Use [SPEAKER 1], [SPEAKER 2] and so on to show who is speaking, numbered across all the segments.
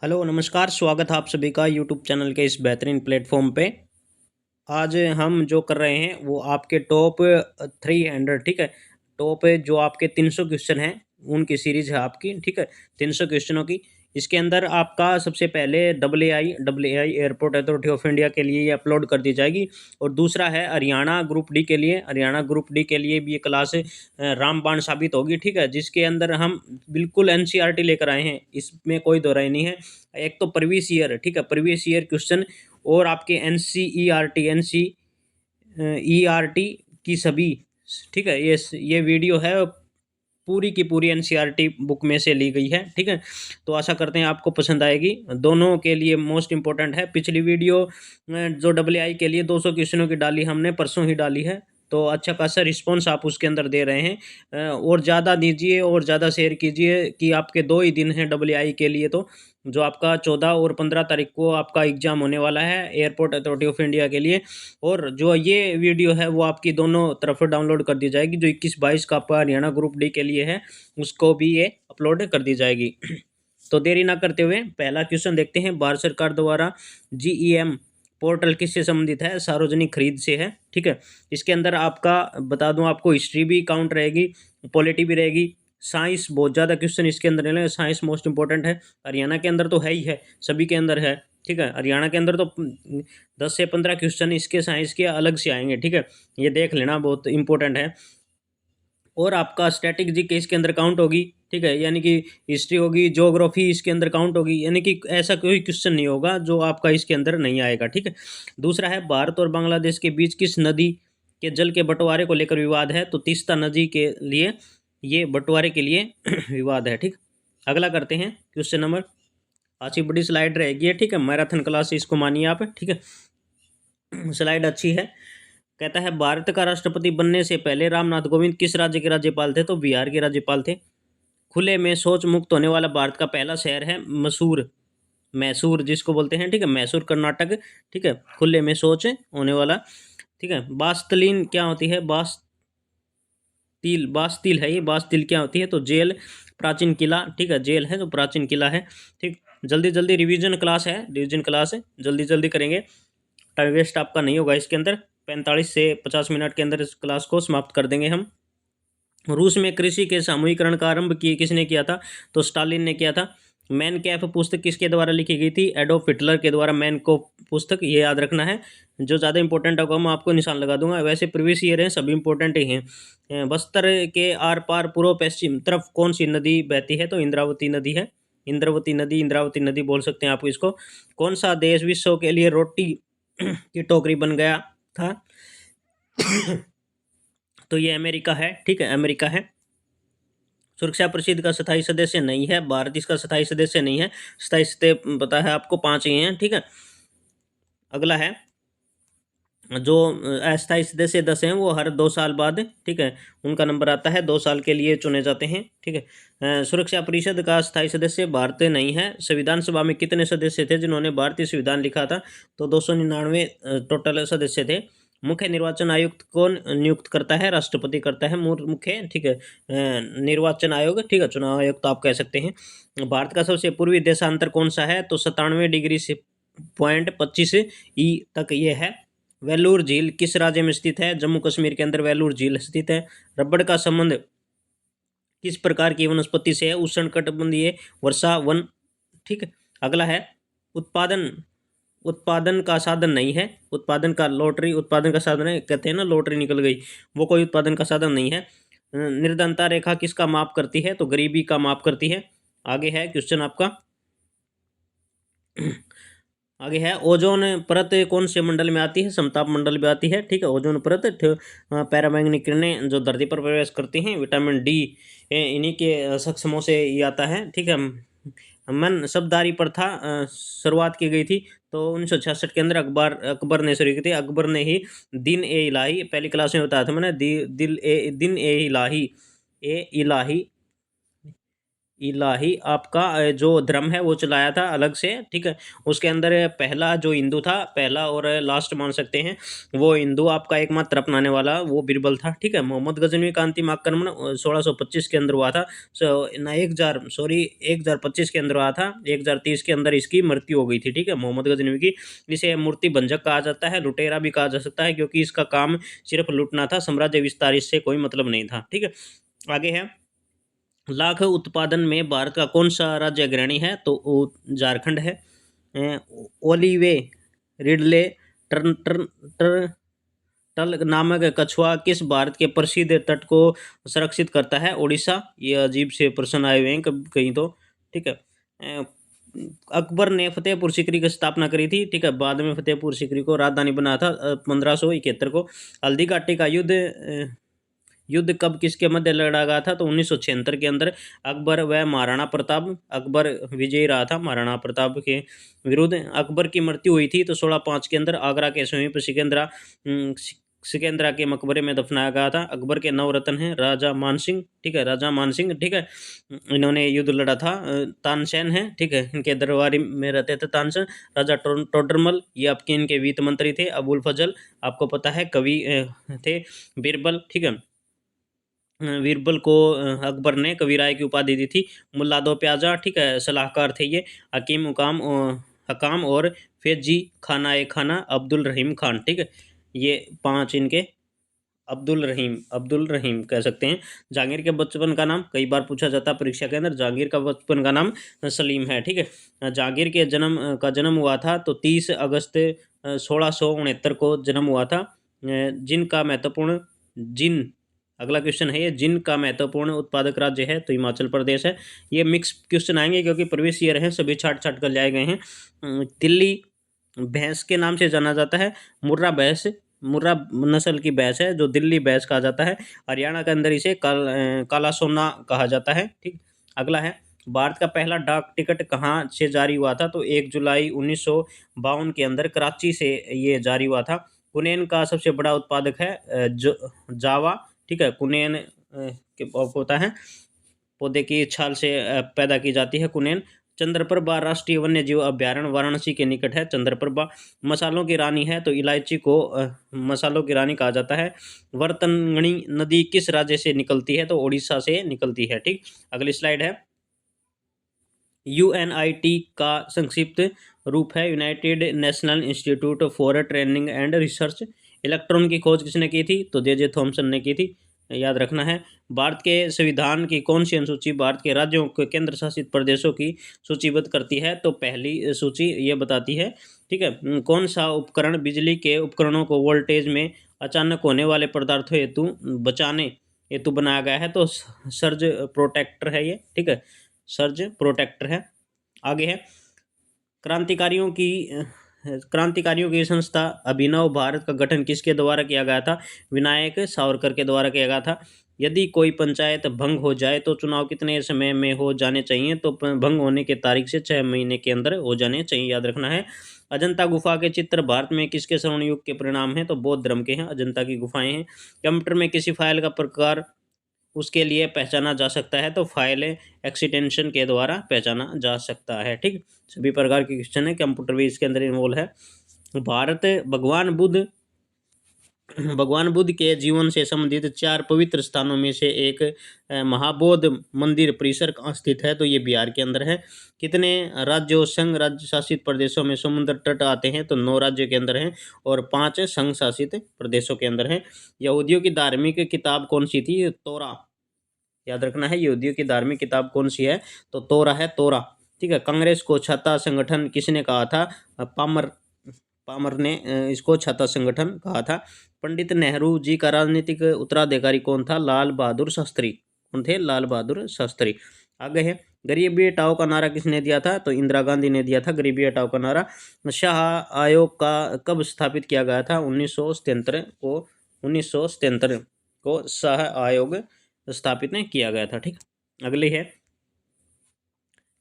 [SPEAKER 1] Hello नमस्कार, स्वागत है आप सभी का यूट्यूब चैनल के इस बेहतरीन प्लेटफॉर्म पे। आज हम जो कर रहे हैं वो आपके टॉप 300, ठीक है। टॉप जो आपके 300 क्वेश्चन हैं उनकी सीरीज है आपकी, ठीक है। 300 क्वेश्चनों की। इसके अंदर आपका सबसे पहले W A I airport authority of India के लिए ये अपलोड कर दी जाएगी। और दूसरा है हरियाणा ग्रुप डी के लिए। हरियाणा ग्रुप डी के लिए भी ये क्लास रामबाण साबित होगी, ठीक है। जिसके अंदर हम बिल्कुल एनसीईआरटी लेकर आए हैं, इसमें कोई दो राय नहीं है। एक तो प्रीवियस ईयर, ठीक है, प्रीवियस ईयर क्वेश्चन और आपके एनसीईआरटी की सभी, ठीक है। ये वीडियो है पूरी की पूरी एनसीईआरटी बुक में से ली गई है, ठीक है। तो आशा करते हैं आपको पसंद आएगी। दोनों के लिए मोस्ट इंपॉर्टेंट है। पिछली वीडियो जो डब्ल्यू आई के लिए 200 क्वेश्चनों की डाली हमने, परसों ही डाली है। तो अच्छा खासा रिस्पॉन्स आप उसके अंदर दे रहे हैं। और ज़्यादा दीजिए और ज़्यादा शेयर कीजिए कि आपके 2 ही दिन हैं डब्ल्यू आई के लिए। तो जो आपका 14 और 15 तारीख को आपका एग्ज़ाम होने वाला है एयरपोर्ट अथॉरिटी ऑफ इंडिया के लिए। और जो ये वीडियो है वो आपकी दोनों तरफ डाउनलोड कर दी जाएगी। जो 21-22 का आपका हरियाणा ग्रुप डी के लिए है उसको भी ये अपलोड कर दी जाएगी। तो देरी ना करते हुए पहला क्वेश्चन देखते हैं। भारत सरकार द्वारा जीईएम पोर्टल किससे संबंधित है? सार्वजनिक खरीद से है, ठीक है। इसके अंदर आपका बता दूं, आपको हिस्ट्री भी काउंट रहेगी, पॉलिटी भी रहेगी, साइंस बहुत ज़्यादा क्वेश्चन इसके अंदर नहीं। साइंस मोस्ट इंपॉर्टेंट है। हरियाणा के अंदर तो है ही है, सभी के अंदर है, ठीक है। हरियाणा के अंदर तो 10 से 15 क्वेश्चन इसके साइंस के अलग से आएंगे, ठीक है। ये देख लेना, बहुत इंपॉर्टेंट है। और आपका स्टैटिक जीके इसके अंदर काउंट होगी, ठीक है। यानी कि हिस्ट्री होगी, ज्योग्राफी इसके अंदर काउंट होगी। यानी कि ऐसा कोई क्वेश्चन नहीं होगा जो आपका इसके अंदर नहीं आएगा, ठीक है। दूसरा है, भारत और बांग्लादेश के बीच किस नदी के जल के बंटवारे को लेकर विवाद है? तो तीस्ता नदी के लिए ये बंटवारे के लिए विवाद है, ठीक। अगला करते हैं क्वेश्चन नंबर। अच्छी बड़ी स्लाइड रहेगी, ठीक है। मैराथन क्लास इसको मानिए आप, ठीक है। स्लाइड अच्छी है। कहता है, भारत का राष्ट्रपति बनने से पहले रामनाथ कोविंद किस राज्य के राज्यपाल थे? तो बिहार के राज्यपाल थे। खुले में शौच मुक्त होने वाला भारत का पहला शहर है मैसूर। मैसूर जिसको बोलते हैं, ठीक है, मैसूर कर्नाटक, ठीक है। खुले में शौच होने वाला, ठीक है। बास्तलीन क्या होती है? बास्तील है ये। बास्तील क्या होती है? तो जेल, प्राचीन किला, ठीक है। जेल है तो प्राचीन किला है, ठीक। जल्दी जल्दी रिवीजन क्लास है, रिवीजन क्लास है, जल्दी जल्दी करेंगे, टाइम वेस्ट आपका नहीं होगा इसके अंदर। 45 से 50 मिनट के अंदर इस क्लास को समाप्त कर देंगे हम। रूस में कृषि के सामूहिकरण का आरंभ किसने किया था? तो स्टालिन ने किया था। मैन कैफ पुस्तक किसके द्वारा लिखी गई थी? एडोल्फ हिटलर के द्वारा मैन को पुस्तक, ये याद रखना है। जो ज़्यादा इंपॉर्टेंट होगा मैं आपको निशान लगा दूंगा। वैसे प्रीवियस ईयर हैं, सभी इंपॉर्टेंट ही हैं। बस्तर के आर पार पूर्व पश्चिम तरफ कौन सी नदी बहती है? तो इंद्रावती नदी है। इंद्रावती नदी बोल सकते हैं आप इसको। कौन सा देश विश्व के लिए रोटी की टोकरी बन गया था? तो ये अमेरिका है, ठीक है, अमेरिका है। सुरक्षा परिषद का स्थायी सदस्य नहीं है, भारत इसका स्थायी सदस्य नहीं है। स्थायी सदस्य पता है आपको, 5 ही हैं, ठीक है। अगला है, जो अस्थायी सदस्य 10 हैं, वो हर 2 साल बाद, ठीक है, उनका नंबर आता है। 2 साल के लिए चुने जाते हैं, ठीक है। सुरक्षा परिषद का स्थायी सदस्य भारत नहीं है। संविधान सभा में कितने सदस्य थे जिन्होंने भारतीय संविधान लिखा था? तो 299 टोटल सदस्य थे। मुख्य निर्वाचन आयुक्त कौन नियुक्त करता है? राष्ट्रपति करता है मुख्य, ठीक है। निर्वाचन आयोग, ठीक है, चुनाव आयोग तो आप कह सकते हैं। भारत का सबसे पूर्वी देशांतर कौन सा है? तो 97 डिग्री से .25 तक ये है। वेल्लूर झील किस राज्य में स्थित है? जम्मू कश्मीर के अंदर वेल्लूर झील स्थित है। रबड़ का संबंध किस प्रकार की वनस्पति से है? उष्णकटिबंधीय वर्षा वन, ठीक है। अगला है, उत्पादन उत्पादन का साधन नहीं है। उत्पादन का लॉटरी उत्पादन का साधन है, कहते हैं ना, लॉटरी निकल गई, वो कोई उत्पादन का साधन नहीं है। निर्धनता रेखा किसका माप करती है? तो गरीबी का माप करती है। आगे है क्वेश्चन आपका, आगे है, ओजोन परत कौन से मंडल में आती है? समताप मंडल में आती है, ठीक है। ओजोन परत पैरामैग्नेटिक किरणें जो धरती पर प्रवेश करती हैं, विटामिन डी इन्हीं के सक्षमों से ये आता है, ठीक है। मन शब्दारी प्रथा शुरुआत की गई थी तो 1966 के अंदर अकबर ने शुरू की थी। अकबर ने ही दिन ए इलाही, पहली क्लास में बताया था मैंने, दिन ए इलाही इलाही आपका जो धर्म है वो चलाया था अलग से, ठीक है। उसके अंदर पहला जो हिंदू था, पहला और लास्ट मान सकते हैं, वो हिंदू आपका एकमात्र अपनाने वाला वो बीरबल था, ठीक है। मोहम्मद गजनवी का अंतिम आक्रमण 1625 के अंदर हुआ था। ना 1025 के अंदर हुआ था, 1030 के अंदर इसकी मृत्यु हो गई थी, ठीक है, मोहम्मद गजनवी की। इसे मूर्ति भंजक कहा जाता है, लुटेरा भी कहा जा सकता है, क्योंकि इसका काम सिर्फ लूटना था, साम्राज्य विस्तार इससे कोई मतलब नहीं था, ठीक है। आगे है, लाख उत्पादन में भारत का कौन सा राज्य अग्रणी है? तो वो झारखंड है। ओलिवे रिडले टर्न टर्न टर टल नामक कछुआ किस भारत के प्रसिद्ध तट को संरक्षित करता है? उड़ीसा। ये अजीब से प्रश्न आए हुए हैं कहीं तो, ठीक है। अकबर ने फतेहपुर सीकरी की स्थापना करी थी, ठीक है। बाद में फतेहपुर सीकरी को राजधानी बनाया था 1571 को। हल्दी घाटी का युद्ध कब किसके मध्य लड़ा गया था? तो 1976 के अंदर अकबर व महाराणा प्रताप, अकबर विजयी रहा था महाराणा प्रताप के विरुद्ध। अकबर की मृत्यु हुई थी तो 1605 के अंदर आगरा के समीप सिकंदरा के मकबरे में दफनाया गया था। अकबर के नवरत्न हैं राजा मानसिंह, ठीक है, राजा मानसिंह, ठीक है। इन्होंने युद्ध लड़ा था। तानसेन है, ठीक है, इनके दरबारी में रहते थे तानसेन। राजा टोडरमल, ये आपके इनके वित्त मंत्री थे। अबुल फजल आपको पता है कवि थे। बीरबल, ठीक है, बीरबल को अकबर ने कविराय की उपाधि दी थी। मुल्ला दो प्याजा, ठीक है, सलाहकार थे ये। हकीम हकाम और फैजी खाना ए खाना अब्दुल रहीम खान, ठीक है। ये 5 इनके अब्दुल रहीम कह सकते हैं। जहांगीर के बचपन का नाम कई बार पूछा जाता है परीक्षा के अंदर। जहांगीर का बचपन का नाम सलीम है, ठीक है। जहांगीर के जन्म हुआ था तो 30 अगस्त 1669 को जन्म हुआ था। जिनका महत्वपूर्ण जिन अगला क्वेश्चन है ये, जिन का महत्वपूर्ण उत्पादक राज्य है? तो हिमाचल प्रदेश है। ये मिक्स क्वेश्चन आएंगे क्योंकि प्रीवियस ईयर है, सभी छाट छाट कर लाए गए हैं। दिल्ली भैंस के नाम से जाना जाता है। मुर्रा नस्ल की भैंस है जो दिल्ली भैंस कहा जाता है। हरियाणा के अंदर इसे काला सोना कहा जाता है, ठीक। अगला है, भारत का पहला डाक टिकट कहाँ से जारी हुआ था? तो 1 जुलाई 1952 के अंदर कराची से ये जारी हुआ था। कुनैन का सबसे बड़ा उत्पादक है जावा, ठीक है। कुनैन होता है पौधे की छाल से पैदा की जाती है कुनैन। चंद्रप्रभा राष्ट्रीय वन्य जीव अभ्यारण्य वाराणसी के निकट है चंद्रप्रभा। मसालों की रानी है तो इलायची को मसालों की रानी कहा जाता है। वर्तंगणी नदी किस राज्य से निकलती है? तो उड़ीसा से निकलती है, ठीक। अगली स्लाइड है, यूएनआईटी का संक्षिप्त रूप है United national institute for training and research. Electron की खोज किसने की थी? तो जे थॉमसन ने की थी, याद रखना है। भारत के संविधान की कौन सी अनुसूची भारत के राज्यों के केंद्र शासित प्रदेशों की सूचीबद्ध करती है? तो पहली सूची ये बताती है, ठीक है। कौन सा उपकरण बिजली के उपकरणों को वोल्टेज में अचानक होने वाले पदार्थों हेतु बचाने हेतु बनाया गया है? तो सर्ज प्रोटेक्टर है ये, ठीक है, सर्ज प्रोटेक्टर है। आगे है, क्रांतिकारियों की संस्था अभिनव भारत का गठन किसके द्वारा किया गया था? विनायक सावरकर के द्वारा किया गया था। यदि कोई पंचायत भंग हो जाए तो चुनाव कितने समय में हो जाने चाहिए? तो भंग होने के तारीख से 6 महीने के अंदर हो जाने चाहिए, याद रखना है। अजंता गुफा के चित्र भारत में किसके स्वर्ण युग के परिणाम हैं? तो बौद्ध धर्म के हैं, अजंता की गुफाएं हैं। कंप्यूटर में किसी फाइल का प्रकार उसके लिए पहचाना जा सकता है? तो फाइल एक्सटेंशन के द्वारा पहचाना जा सकता है, ठीक। सभी प्रकार के क्वेश्चन है, कंप्यूटर भी इसके अंदर इन्वॉल्व है। भारत भगवान बुद्ध के जीवन से संबंधित 4 पवित्र स्थानों में से एक महाबोधि मंदिर परिसर कहाँ स्थित है? तो ये बिहार के अंदर है। कितने राज्यों संघ राज्य शासित प्रदेशों में समुद्र तट आते हैं? तो 9 राज्यों के अंदर हैं और 5 संघ शासित प्रदेशों के अंदर हैं। यहूदियों की धार्मिक किताब कौन सी थी? तोरा, याद रखना है। यहूदियों की धार्मिक किताब कौन सी है? तो तोरा है, तोरा, ठीक है। कांग्रेस को छाता संगठन किसने कहा था? पामर ने इसको छाता संगठन कहा था। पंडित नेहरू जी का राजनीतिक उत्तराधिकारी कौन था? लाल बहादुर शास्त्री। कौन थे? लाल बहादुर शास्त्री। आगे है, गरीबी हटाओ का नारा किसने दिया था? तो इंदिरा गांधी ने दिया था गरीबी हटाओ का नारा। शाह आयोग का कब स्थापित किया गया था? 1977 को शाह आयोग स्थापित किया गया था, ठीक। अगली है,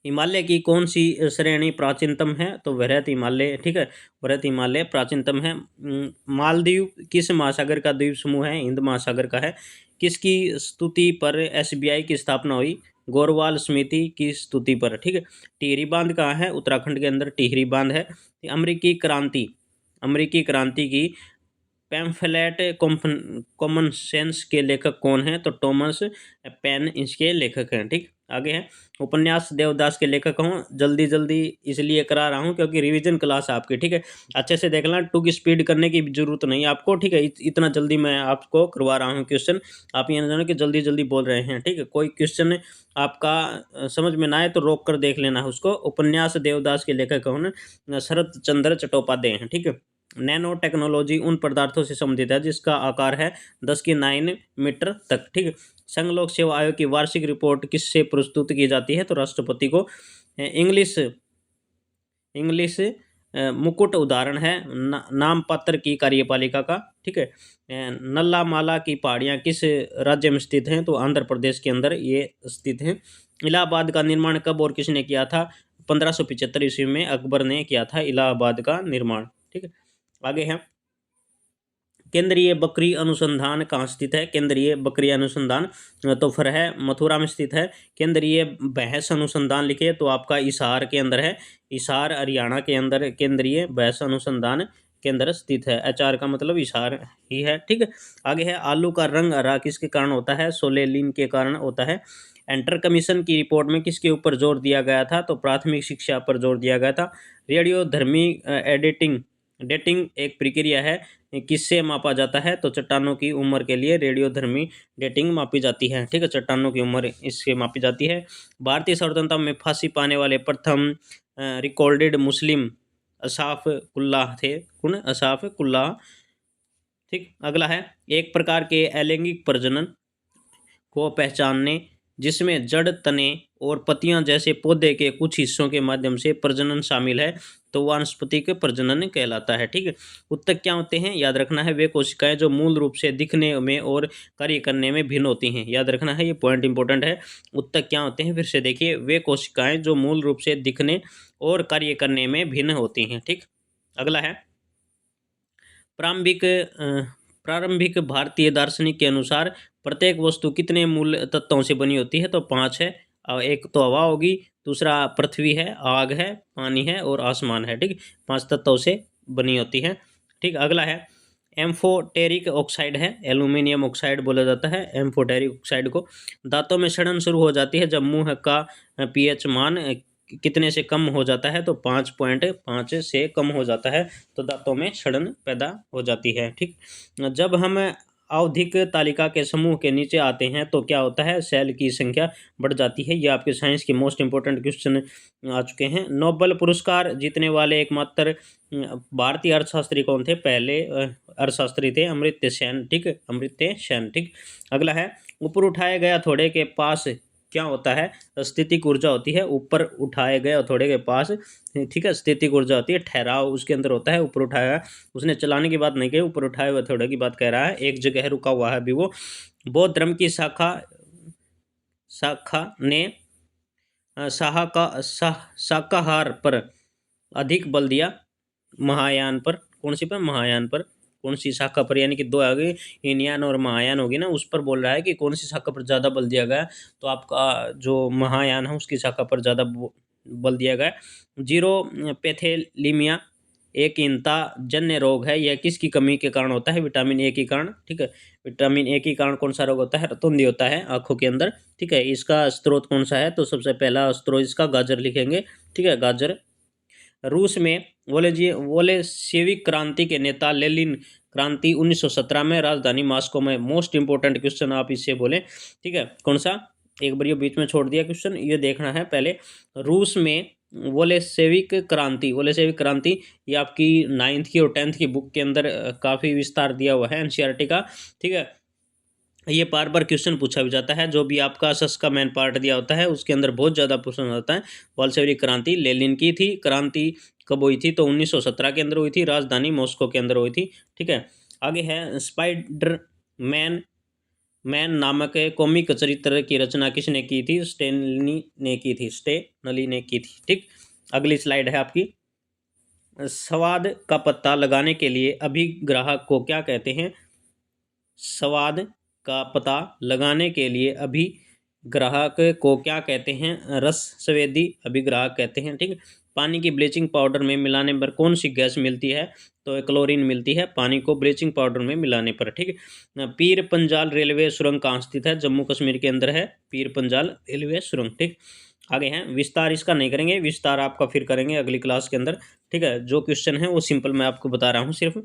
[SPEAKER 1] हिमालय की कौन सी श्रेणी प्राचीनतम है? तो वृहत हिमालय, ठीक है, वृहत हिमालय प्राचीनतम है। मालदीव किस महासागर का द्वीप समूह है? हिंद महासागर का है। किसकी स्तुति पर एसबीआई की स्थापना हुई? गोरवाल समिति की स्तुति पर। ठीक है, टिहरी बांध कहाँ है? उत्तराखंड के अंदर टिहरी बांध है। अमेरिकी क्रांति की पैम्फलेट कॉमन सेंस के लेखक कौन है? तो टॉमस पेन इसके लेखक हैं। ठीक, आगे है उपन्यास देवदास के लेखक हूँ। जल्दी जल्दी इसलिए करा रहा हूँ क्योंकि रिवीजन क्लास आपकी। ठीक है, अच्छे से देखना, टू की स्पीड करने की जरूरत नहीं आपको। ठीक है, इतना जल्दी मैं आपको करवा रहा हूँ क्वेश्चन। आप ये ना जानो कि जल्दी जल्दी बोल रहे हैं। ठीक है, कोई क्वेश्चन आपका समझ में ना आए तो रोक कर देख लेना उसको। उपन्यास देवदास के लेखक कौन? शरत चंद्र चट्टोपाध्याय हैं। ठीक है, नैनो टेक्नोलॉजी उन पदार्थों से संबंधित है जिसका आकार है 10⁹ मीटर तक। ठीक है, संघ लोक सेवा आयोग की वार्षिक रिपोर्ट किससे प्रस्तुत की जाती है? तो राष्ट्रपति को। इंग्लिश मुकुट उदाहरण है नामपत्र की कार्यपालिका का। ठीक है, नल्ला माला की पहाड़ियाँ किस राज्य में स्थित हैं? तो आंध्र प्रदेश के अंदर ये स्थित हैं। इलाहाबाद का निर्माण कब और किसने किया था? 1575 ईस्वी में अकबर ने किया था इलाहाबाद का निर्माण। ठीक है, आगे है केंद्रीय बकरी अनुसंधान कहाँ स्थित है? केंद्रीय बकरी अनुसंधान तो फिर है मथुरा में स्थित है। केंद्रीय भैंस अनुसंधान लिखे तो आपका हिसार के अंदर है। हिसार हरियाणा के अंदर केंद्रीय भैंस अनुसंधान केंद्र स्थित है। एचआर का मतलब हिसार ही है। ठीक है, आगे है आलू का रंग हरा किसके कारण होता है? सोलेलिन के कारण होता है। एंटर कमीशन की रिपोर्ट में किसके ऊपर जोर दिया गया था? तो प्राथमिक शिक्षा पर जोर दिया गया था। रेडियोधर्मी डेटिंग एक प्रक्रिया है, किससे मापा जाता है? तो चट्टानों की उम्र के लिए रेडियोधर्मी डेटिंग मापी जाती है। ठीक है, चट्टानों की उम्र इससे मापी जाती है। भारतीय स्वतंत्रता में फांसी पाने वाले प्रथम रिकॉर्डेड मुस्लिम असाफ कुल्लाह थे। कौन? असाफ कुल्लाह। ठीक, अगला है एक प्रकार के अलैंगिक प्रजनन को पहचानने जिसमें जड़, तने और पत्तियां जैसे पौधे के कुछ हिस्सों के माध्यम से प्रजनन शामिल है तो वानस्पतिक प्रजनन कहलाता है। ठीक है, उत्तक क्या होते हैं? याद रखना है वे कोशिकाएं जो मूल रूप से दिखने में और कार्य करने में भिन्न होती हैं। याद रखना है, ये पॉइंट इंपॉर्टेंट है। उत्तक क्या होते हैं? फिर से देखिए, वे कोशिकाएं जो मूल रूप से दिखने और कार्य करने में भिन्न होती हैं। ठीक, अगला है प्रारंभिक भारतीय दार्शनिक के अनुसार प्रत्येक वस्तु कितने मूल तत्वों से बनी होती है? तो 5 है। एक तो हवा होगी, दूसरा पृथ्वी है, आग है, पानी है और आसमान है। ठीक, 5 तत्वों से बनी होती है। ठीक, अगला है एम्फोटेरिक ऑक्साइड है, एल्यूमिनियम ऑक्साइड बोला जाता है एम्फोटेरिक ऑक्साइड को। दांतों में सड़न शुरू हो जाती है जब मुंह का पीएच मान कितने से कम हो जाता है? तो 5.5 से कम हो जाता है तो दांतों में सड़न पैदा हो जाती है। ठीक, जब हम आवधिक तालिका के समूह के नीचे आते हैं तो क्या होता है? सेल की संख्या बढ़ जाती है। ये आपके साइंस के मोस्ट इंपोर्टेंट क्वेश्चन आ चुके हैं। नोबेल पुरस्कार जीतने वाले एकमात्र भारतीय अर्थशास्त्री कौन थे? पहले अर्थशास्त्री थे अमर्त्य सेन। ठीक, अमर्त्य सेन। ठीक, अगला है ऊपर उठाए गए हथौड़े के पास क्या होता है? स्थितिक ऊर्जा होती है। ऊपर उठाए गए हथौड़े के पास, ठीक है, स्थितिक ऊर्जा होती है, ठहराव उसके अंदर होता है। ऊपर उठाया, उसने चलाने की बात नहीं कही, ऊपर उठाए हुए हथौड़े की बात कह रहा है। एक जगह रुका हुआ है अभी वो। बौद्ध धर्म की शाखा ने शाकाहार पर अधिक बल दिया, महायान पर। कौन सी पर? महायान पर। कौन सी शाखा पर? यानी कि दो आ गई, हीनयान और महायान होगी ना, उस पर बोल रहा है कि कौन सी शाखा पर ज़्यादा बल दिया गया। तो आपका जो महायान है उसकी शाखा पर ज़्यादा बल दिया गया। जीरो पैथेलीमिया एक हीनता जन्य रोग है, यह किसकी कमी के कारण होता है? विटामिन ए के कारण। ठीक है, विटामिन ए के कारण कौन सा रोग होता है? रतौंधी होता है आंखों के अंदर। ठीक है, इसका स्रोत कौन सा है? तो सबसे पहला स्रोत इसका गाजर लिखेंगे। ठीक है, गाजर। रूस में वोलेशेविक क्रांति के नेता लेनिन क्रांति 1917 में राजधानी मॉस्को में। मोस्ट इंपोर्टेंट क्वेश्चन आप इससे बोलें। ठीक है, कौन सा? एक बार ये बीच में छोड़ दिया क्वेश्चन, ये देखना है पहले। रूस में वोलेशेविक क्रांति ये आपकी 9th की और 10th की बुक के अंदर काफ़ी विस्तार दिया हुआ है एनसीईआरटी का। ठीक है, ये बार बार क्वेश्चन पूछा भी जाता है। जो भी आपका सस का मेन पार्ट दिया होता है उसके अंदर बहुत ज़्यादा क्वेश्चन आता है। बोल्शेविक क्रांति लेनिन की थी। क्रांति कब हुई थी? तो 1917 के अंदर हुई थी, राजधानी मॉस्को के अंदर हुई थी। ठीक है, आगे है स्पाइडर मैन नामक कॉमिक चरित्र की रचना किसने की थी? स्टेनली ने की थी। ठीक, अगली स्लाइड है आपकी। स्वाद का पता लगाने के लिए अभिग्राहक को क्या कहते हैं? स्वाद का पता लगाने के लिए ग्राहक को क्या कहते हैं? रस संवेदी अभिग्राहक कहते हैं। ठीक है। पानी की ब्लीचिंग पाउडर में मिलाने पर कौन सी गैस मिलती है? तो क्लोरीन मिलती है पानी को ब्लीचिंग पाउडर में मिलाने पर। ठीक है। पीर पंजाल रेलवे सुरंग कहाँ स्थित है? जम्मू कश्मीर के अंदर है पीर पंजाल रेलवे सुरंग। ठीक। आगे हैं विस्तार, इसका नहीं करेंगे, विस्तार आपका फिर करेंगे अगली क्लास के अंदर। ठीक है। जो क्वेश्चन है वो सिंपल मैं आपको बता रहा हूँ सिर्फ।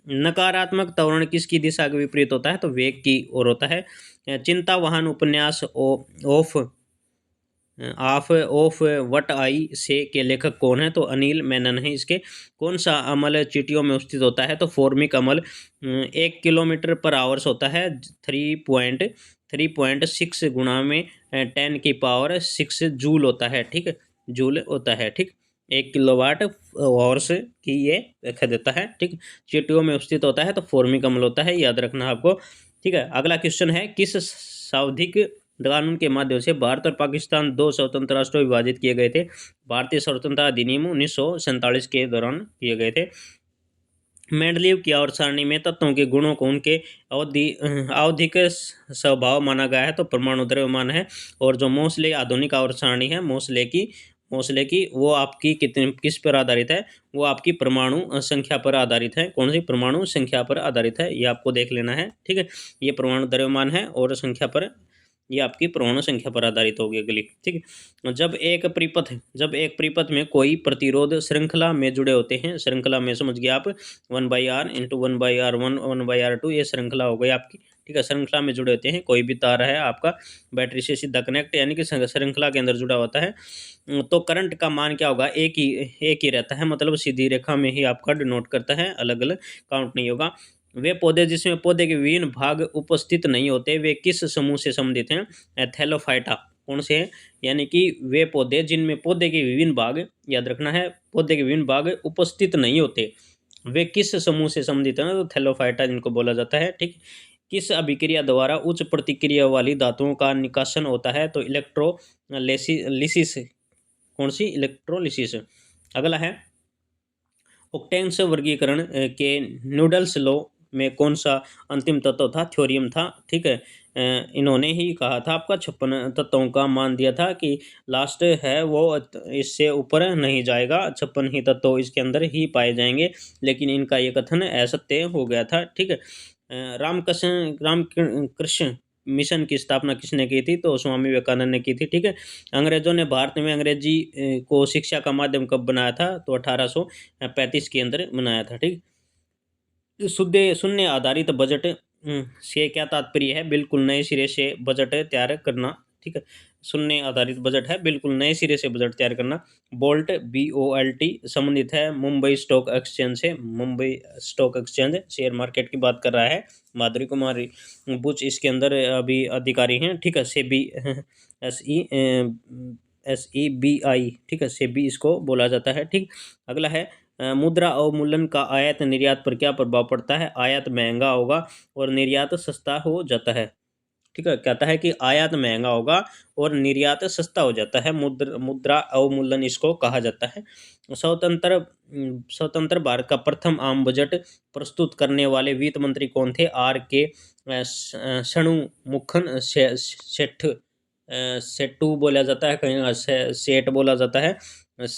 [SPEAKER 1] नकारात्मक त्वरण किसकी दिशा के विपरीत होता है? तो वेग की ओर होता है। चिंता वाहन उपन्यास ऑफ ऑफ वट आई से के लेखक कौन है? तो अनिल मेनन है इसके। कौन सा अमल चींटियों में स्थित होता है? तो फॉर्मिक अमल। 1 किलोमीटर पर आवर्स होता है 3.6 गुणा में 10⁻⁶ जूल होता है। ठीक है, जूल होता है। ठीक, 1 किलोवाट आवर्स की ये व्याख्या देता है। ठीक, चींटियों में स्थित होता है तो फॉर्मिक अम्ल होता है, याद रखना आपको। ठीक है। अगला क्वेश्चन है किस सावधिक कानून के माध्यम से भारत और पाकिस्तान 2 स्वतंत्र राष्ट्रों में विभाजित किए गए थे? भारतीय स्वतंत्रता अधिनियम 1947 के दौरान किए गए थे। मेंडलीव की आवर्त सारणी में तत्वों के गुणों को उनके आवधिक स्वभाव माना गया है, तो परमाणु द्रव्यमान है। और जो मोस्ले आधुनिक आवर्त सारणी है मोस्ले की वो आपकी कितने किस पर आधारित है? वो आपकी परमाणु संख्या पर आधारित है। कौन सी? परमाणु संख्या पर आधारित है, ये आपको देख लेना है। ठीक है, ये परमाणु द्रव्यमान है और संख्या पर, ये आपकी परमाणु संख्या पर आधारित होगी अगली। ठीक है। जब एक परिपथ में कोई प्रतिरोध श्रृंखला में जुड़े होते हैं, श्रृंखला में समझ गए आप, 1/r इंटू 1/r1 1/r2, ये श्रृंखला हो गई आपकी। ठीक है, श्रृंखला में जुड़े होते हैं, कोई भी तार है आपका बैटरी से सीधा कनेक्ट, यानी कि श्रृंखला के अंदर जुड़ा होता है, तो करंट का मान क्या होगा? एक ही रहता है, मतलब सीधी रेखा में ही आपका डिनोट करता है, अलग अलग काउंट नहीं होगा। वे पौधे जिसमें पौधे के विभिन्न भाग उपस्थित नहीं होते, वे किस समूह से संबंधित हैं? एथेलोफाइटा। कौन से हैं? यानी कि वे पौधे जिनमें पौधे के विभिन्न भाग, याद रखना है, पौधे के विभिन्न भाग उपस्थित नहीं होते, वे किस समूह से संबंधित हैं? तो थैलोफाइटा जिनको बोला जाता है। ठीक, किस अभिक्रिया द्वारा उच्च प्रतिक्रिया वाली धातुओं का निकासन होता है? तो इलेक्ट्रोलिसिस। कौन सी? इलेक्ट्रोलिसिस। अगला है ऑक्टेन्स वर्गीकरण के नूडल्स लॉ में कौन सा अंतिम तत्व था? थ्योरियम था। ठीक है, इन्होंने ही कहा था आपका 56 तत्वों का मान दिया था कि लास्ट है वो इससे ऊपर नहीं जाएगा, 56 ही तत्व इसके अंदर ही पाए जाएंगे, लेकिन इनका ये कथन असत्य हो गया था। ठीक है। रामकृष्ण मिशन की स्थापना किसने की थी? तो स्वामी विवेकानंद ने की थी। ठीक है। अंग्रेजों ने भारत में अंग्रेजी को शिक्षा का माध्यम कब बनाया था? तो 1835 के अंदर बनाया था। ठीक, शून्य आधारित बजट से क्या तात्पर्य है? बिल्कुल नए सिरे से बजट तैयार करना। ठीक है, शून्य आधारित बजट है, बिल्कुल नए सिरे से बजट तैयार करना। बोल्ट BOLT संबंधित है मुंबई स्टॉक एक्सचेंज से, Mumbai stock exchange share market की बात कर रहा है। माधुरी कुमारी बुच इसके अंदर अभी अधिकारी हैं। ठीक है, सेबी SEBI। ठीक है, सेबी इसको बोला जाता है। ठीक, अगला है मुद्रा अवमूल्यन का आयात निर्यात पर क्या प्रभाव पड़ता है? आयात महंगा होगा और निर्यात सस्ता हो जाता है। ठीक है, कहता है कि आयात महंगा होगा और निर्यात सस्ता हो जाता है, मुद्रा अवमूल्यन इसको कहा जाता है। स्वतंत्र भारत का प्रथम आम बजट प्रस्तुत करने वाले वित्त मंत्री कौन थे? RK षणमुखम सेट्टू बोला जाता है, कहीं सेठ बोला जाता है,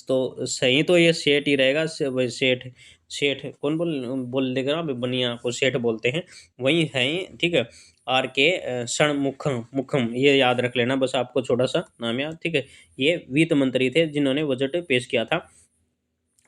[SPEAKER 1] तो सही तो ये सेठ ही रहेगा। सेठ सेठ कौन बोल देगा? बनिया को सेठ बोलते हैं, वही है। ठीक है, RK षणमुखम, ये याद रख लेना बस, आपको छोटा सा नाम याद। ठीक है, ये वित्त मंत्री थे जिन्होंने बजट पेश किया था।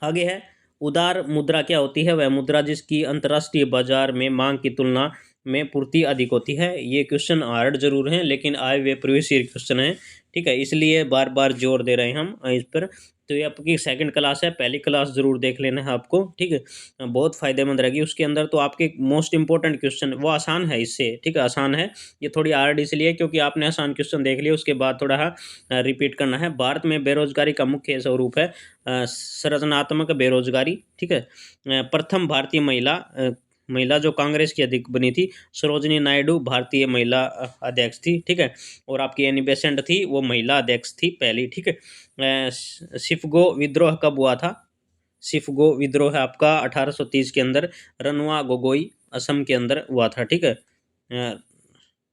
[SPEAKER 1] आगे है उदार मुद्रा क्या होती है? वह मुद्रा जिसकी अंतर्राष्ट्रीय बाजार में मांग की तुलना में पूर्ति अधिक होती है। ये क्वेश्चन हार्ड जरूर हैं, लेकिन आए हुए प्रीवियस ईयर क्वेश्चन है। ठीक है, इसलिए बार बार जोर दे रहे हैं हम इस पर। तो ये आपकी सेकंड क्लास है, पहली क्लास जरूर देख लेना है आपको। ठीक है, बहुत फायदेमंद रहेगी। उसके अंदर तो आपके मोस्ट इंपॉर्टेंट क्वेश्चन वो आसान है इससे। ठीक है, आसान है, ये थोड़ी हार्ड इसलिए क्योंकि आपने आसान क्वेश्चन देख लिया, उसके बाद थोड़ा रिपीट करना है। भारत में बेरोजगारी का मुख्य स्वरूप है संरचनात्मक बेरोजगारी। ठीक है, प्रथम भारतीय महिला जो कांग्रेस की अध्यक्ष बनी थी, सरोजनी नायडू भारतीय महिला अध्यक्ष थी। ठीक है, और आपकी एनी बेसेंट थी, वो महिला अध्यक्ष थी पहली। ठीक है, सिफगो विद्रोह कब हुआ था? सिफगो विद्रोह है आपका 1830 के अंदर, रनवा गोगोई असम के अंदर हुआ था। ठीक है,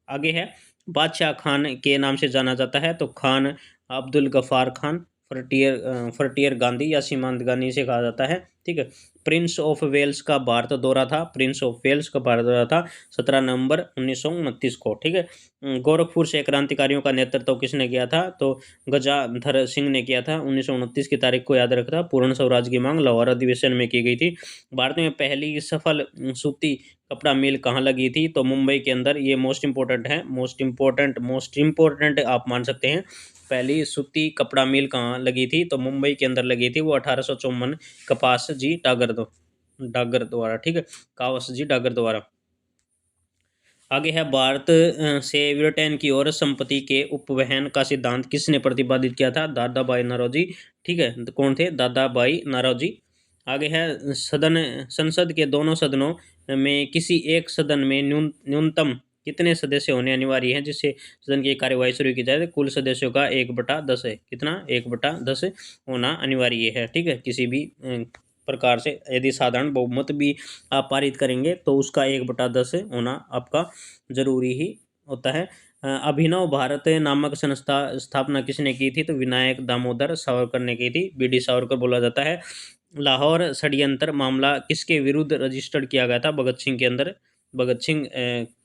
[SPEAKER 1] आगे है बादशाह खान के नाम से जाना जाता है, तो खान अब्दुल गफ्फार खान, फ्रंटियर गांधी या सीमांत गांधी से कहा जाता है, ठीक है। प्रिंस ऑफ वेल्स का भारत दौरा था, प्रिंस ऑफ वेल्स का भारत दौरा था 17 नवंबर 1929 को, ठीक है। गोरखपुर से क्रांतिकारियों का नेतृत्व किसने किया था, तो गजाधर सिंह ने किया था। 1929 की तारीख को याद रखना। पूर्ण स्वराज की मांग लाहौर अधिवेशन में की गई थी। भारत में पहली सफल सूती कपड़ा मिल कहाँ लगी थी, तो मुंबई के अंदर। ये मोस्ट इंपॉर्टेंट है, मोस्ट इम्पोर्टेंट आप मान सकते हैं। पहली सूती कपड़ा मिल कहाँ लगी थी, तो मुंबई के अंदर लगी थी, वो 1854 कपास जी डागर द्वारा, ठीक है, कावस जी डागर द्वारा। आगे है भारत से ब्रिटेन की ओर संपत्ति के उपवहन का सिद्धांत किसने प्रतिपादित किया था, दादा भाई नौरोजी, ठीक है। तो कौन थे, दादा भाई नौरोजी। आगे है संसद के दोनों सदनों में किसी एक सदन में न्यूनतम कितने सदस्य होने अनिवार्य है, जिससे सदन की कार्यवाही शुरू की जाए। कुल सदस्यों का 1/10 है, कितना, 1/10 होना अनिवार्य है, ठीक है। किसी भी प्रकार से यदि साधारण बहुमत भी आप पारित करेंगे तो उसका 1/10 होना आपका जरूरी ही होता है। अभिनव भारत नामक संस्था स्थापना किसने की थी, तो विनायक दामोदर सावरकर ने की थी, बीडी सावरकर बोला जाता है। लाहौर षड्यंत्र मामला किसके विरुद्ध रजिस्टर्ड किया गया था, भगत सिंह के अंदर, भगत सिंह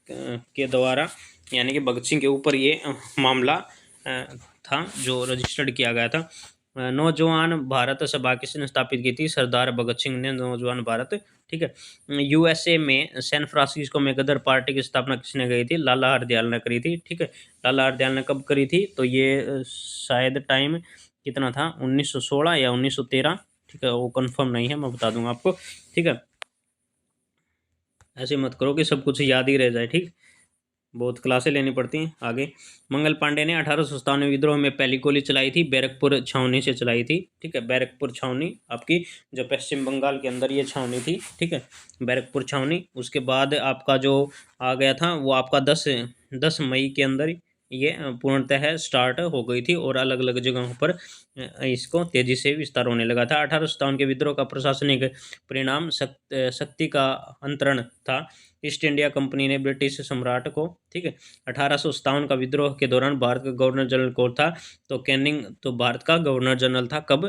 [SPEAKER 1] के द्वारा, यानी कि भगत सिंह के ऊपर ये मामला था जो रजिस्टर्ड किया गया था। नौजवान भारत सभा किसने स्थापित की थी, सरदार भगत सिंह ने नौजवान भारत, ठीक है। यूएसए में सैन फ्रांसिस्को में गदर पार्टी की स्थापना किसने करी थी, लाला हरदयाल ने करी थी, ठीक है। लाला हरदयाल ने कब करी थी, तो ये शायद टाइम कितना था, 1916 या 1913, ठीक है, वो कंफर्म नहीं है, मैं बता दूंगा आपको, ठीक है। ऐसे मत करो कि सब कुछ याद ही रह जाए, ठीक। बहुत क्लासें लेनी पड़ती हैं। आगे मंगल पांडे ने 1897 विद्रोह में पहली गोली चलाई थी, बैरकपुर छावनी से चलाई थी, ठीक है। बैरकपुर छावनी आपकी जो पश्चिम बंगाल के अंदर ये छावनी थी, ठीक है, बैरकपुर छावनी। उसके बाद आपका जो आ गया था वो आपका 10 मई के अंदर ये पूर्णतः स्टार्ट हो गई थी और अलग अलग जगहों पर इसको तेजी से विस्तार होने लगा था। 1857 के विद्रोह का प्रशासनिक परिणाम शक्ति का अंतरण था। ईस्ट इंडिया कंपनी ने ब्रिटिश सम्राट को, ठीक है। 1857 का विद्रोह के दौरान भारत का गवर्नर जनरल कौन था, तो कैनिंग, तो भारत का गवर्नर जनरल था कब,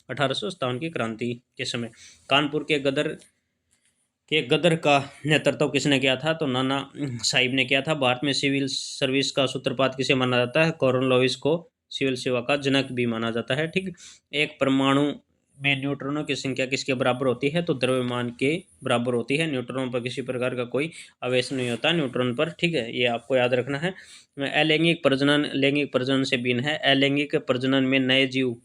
[SPEAKER 1] 1857 की क्रांति के समय। कानपुर के गदर का नेतृत्व किसने किया था, तो नाना साहिब ने किया था। भारत में सिविल सर्विस का सूत्रपात किसे माना जाता है, कॉर्नवालिस को सिविल सेवा का जनक भी माना जाता है, ठीक। एक परमाणु में न्यूट्रॉनों की संख्या किसके बराबर होती है, तो द्रव्यमान के बराबर होती है। न्यूट्रॉन पर किसी प्रकार का कोई आवेश नहीं होता न्यूट्रॉन पर, ठीक है, ये आपको याद रखना है। अलैंगिक प्रजनन लैंगिक प्रजनन से भिन्न है। अलैंगिक प्रजनन में नए जीव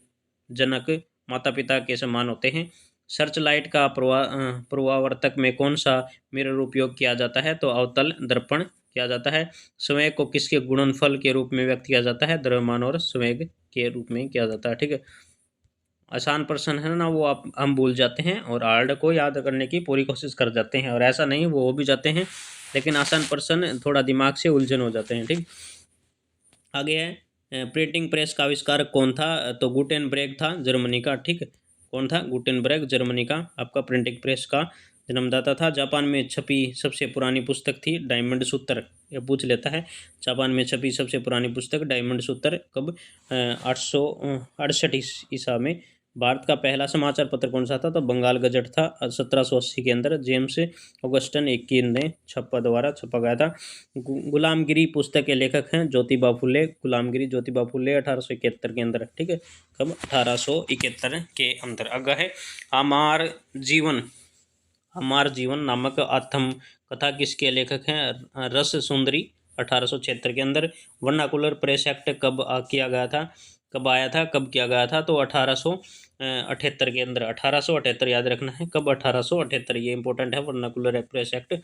[SPEAKER 1] जनक माता पिता के समान होते हैं। सर्च लाइट का प्रवावर्तक में कौन सा मिरर उपयोग किया जाता है, तो अवतल दर्पण किया जाता है। संवेग को किसके गुणनफल के रूप में व्यक्त किया जाता है, द्रव्यमान और संवेग के रूप में किया जाता है, ठीक है। आसान प्रश्न है ना, वो आप हम भूल जाते हैं और हार्ड को याद करने की पूरी कोशिश कर जाते हैं, और ऐसा नहीं वो हो भी जाते हैं, लेकिन आसान प्रश्न थोड़ा दिमाग से उलझन हो जाते हैं, ठीक। आगे है प्रिंटिंग प्रेस का आविष्कार कौन था, तो गुटेनबर्ग था, जर्मनी का, ठीक है। कौन था, गुटेनबर्ग, जर्मनी का आपका प्रिंटिंग प्रेस का जन्मदाता था। जापान में छपी सबसे पुरानी पुस्तक थी डायमंड सूत्र, ये पूछ लेता है। जापान में छपी सबसे पुरानी पुस्तक डायमंड सूत्र कब, 868 ईसा में। भारत का पहला समाचार पत्र कौन सा था, तो बंगाल गजट था, 1780 के अंदर जेम्स ऑगस्टन एकीन ने द्वारा छपा गया था। गुलामगिरी पुस्तक के लेखक हैं ज्योतिबा फुले, गुलामगिरी ज्योतिबा फुले 1871 के अंदर, ठीक है, कब, 1871 के अंदर। अगला है हमार जीवन नामक आत्म कथा किसके लेखक हैं, रस सुंदरी, 1876 के अंदर। वर्नाकुलर प्रेस एक्ट कब किया गया था, कब आया था, कब किया गया था, तो 1878 के अंदर, 1878 याद रखना है, कब, 1878, ये इंपॉर्टेंट है वर्नाकुलर प्रेस एक्ट।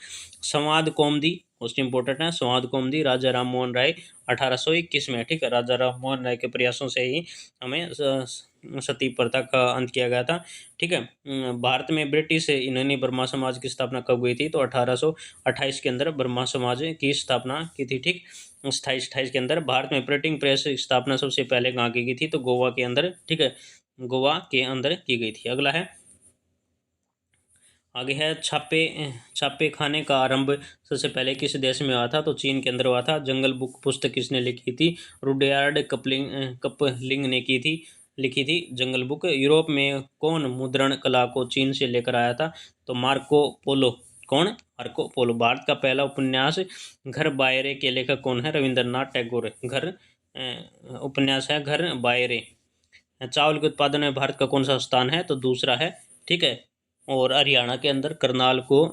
[SPEAKER 1] संवाद कौमुदी मोस्ट इंपॉर्टेंट है, संवाद कौमुदी राजा राम मोहन राय 1821 में, ठीक है, राजा राम मोहन राय के प्रयासों से ही हमें सती प्रथा का अंत किया गया था, ठीक है। भारत में ब्रिटिश इन्होंने ब्रह्मा समाज की स्थापना कब हुई थी, तो 1828 के अंदर ब्रह्मा समाज की स्थापना की थी, ठीक। 28 के अंदर। भारत में प्रिंटिंग प्रेस की स्थापना सबसे पहले कहाँ की गई थी, तो गोवा के अंदर, ठीक है, गोवा के अंदर की गई थी। अगला है आगे है छापे खाने का आरंभ सबसे पहले किस देश में हुआ था? तो चीन के अंदर हुआ था। जंगल बुक पुस्तक किसने लिखी थी? रुडयार्ड कपलिंग ने लिखी थी जंगल बुक। यूरोप में कौन मुद्रण कला को चीन से लेकर आया था? तो मार्को पोलो। कौन? Marco Polo. भारत का पहला उपन्यास घर बायरे के लेखक कौन है? रविंद्रनाथ टैगोर। उपन्यास है घर बायरे। चावल के उत्पादन में भारत का कौन सा स्थान है? तो दूसरा है। ठीक है। और हरियाणा के अंदर करनाल को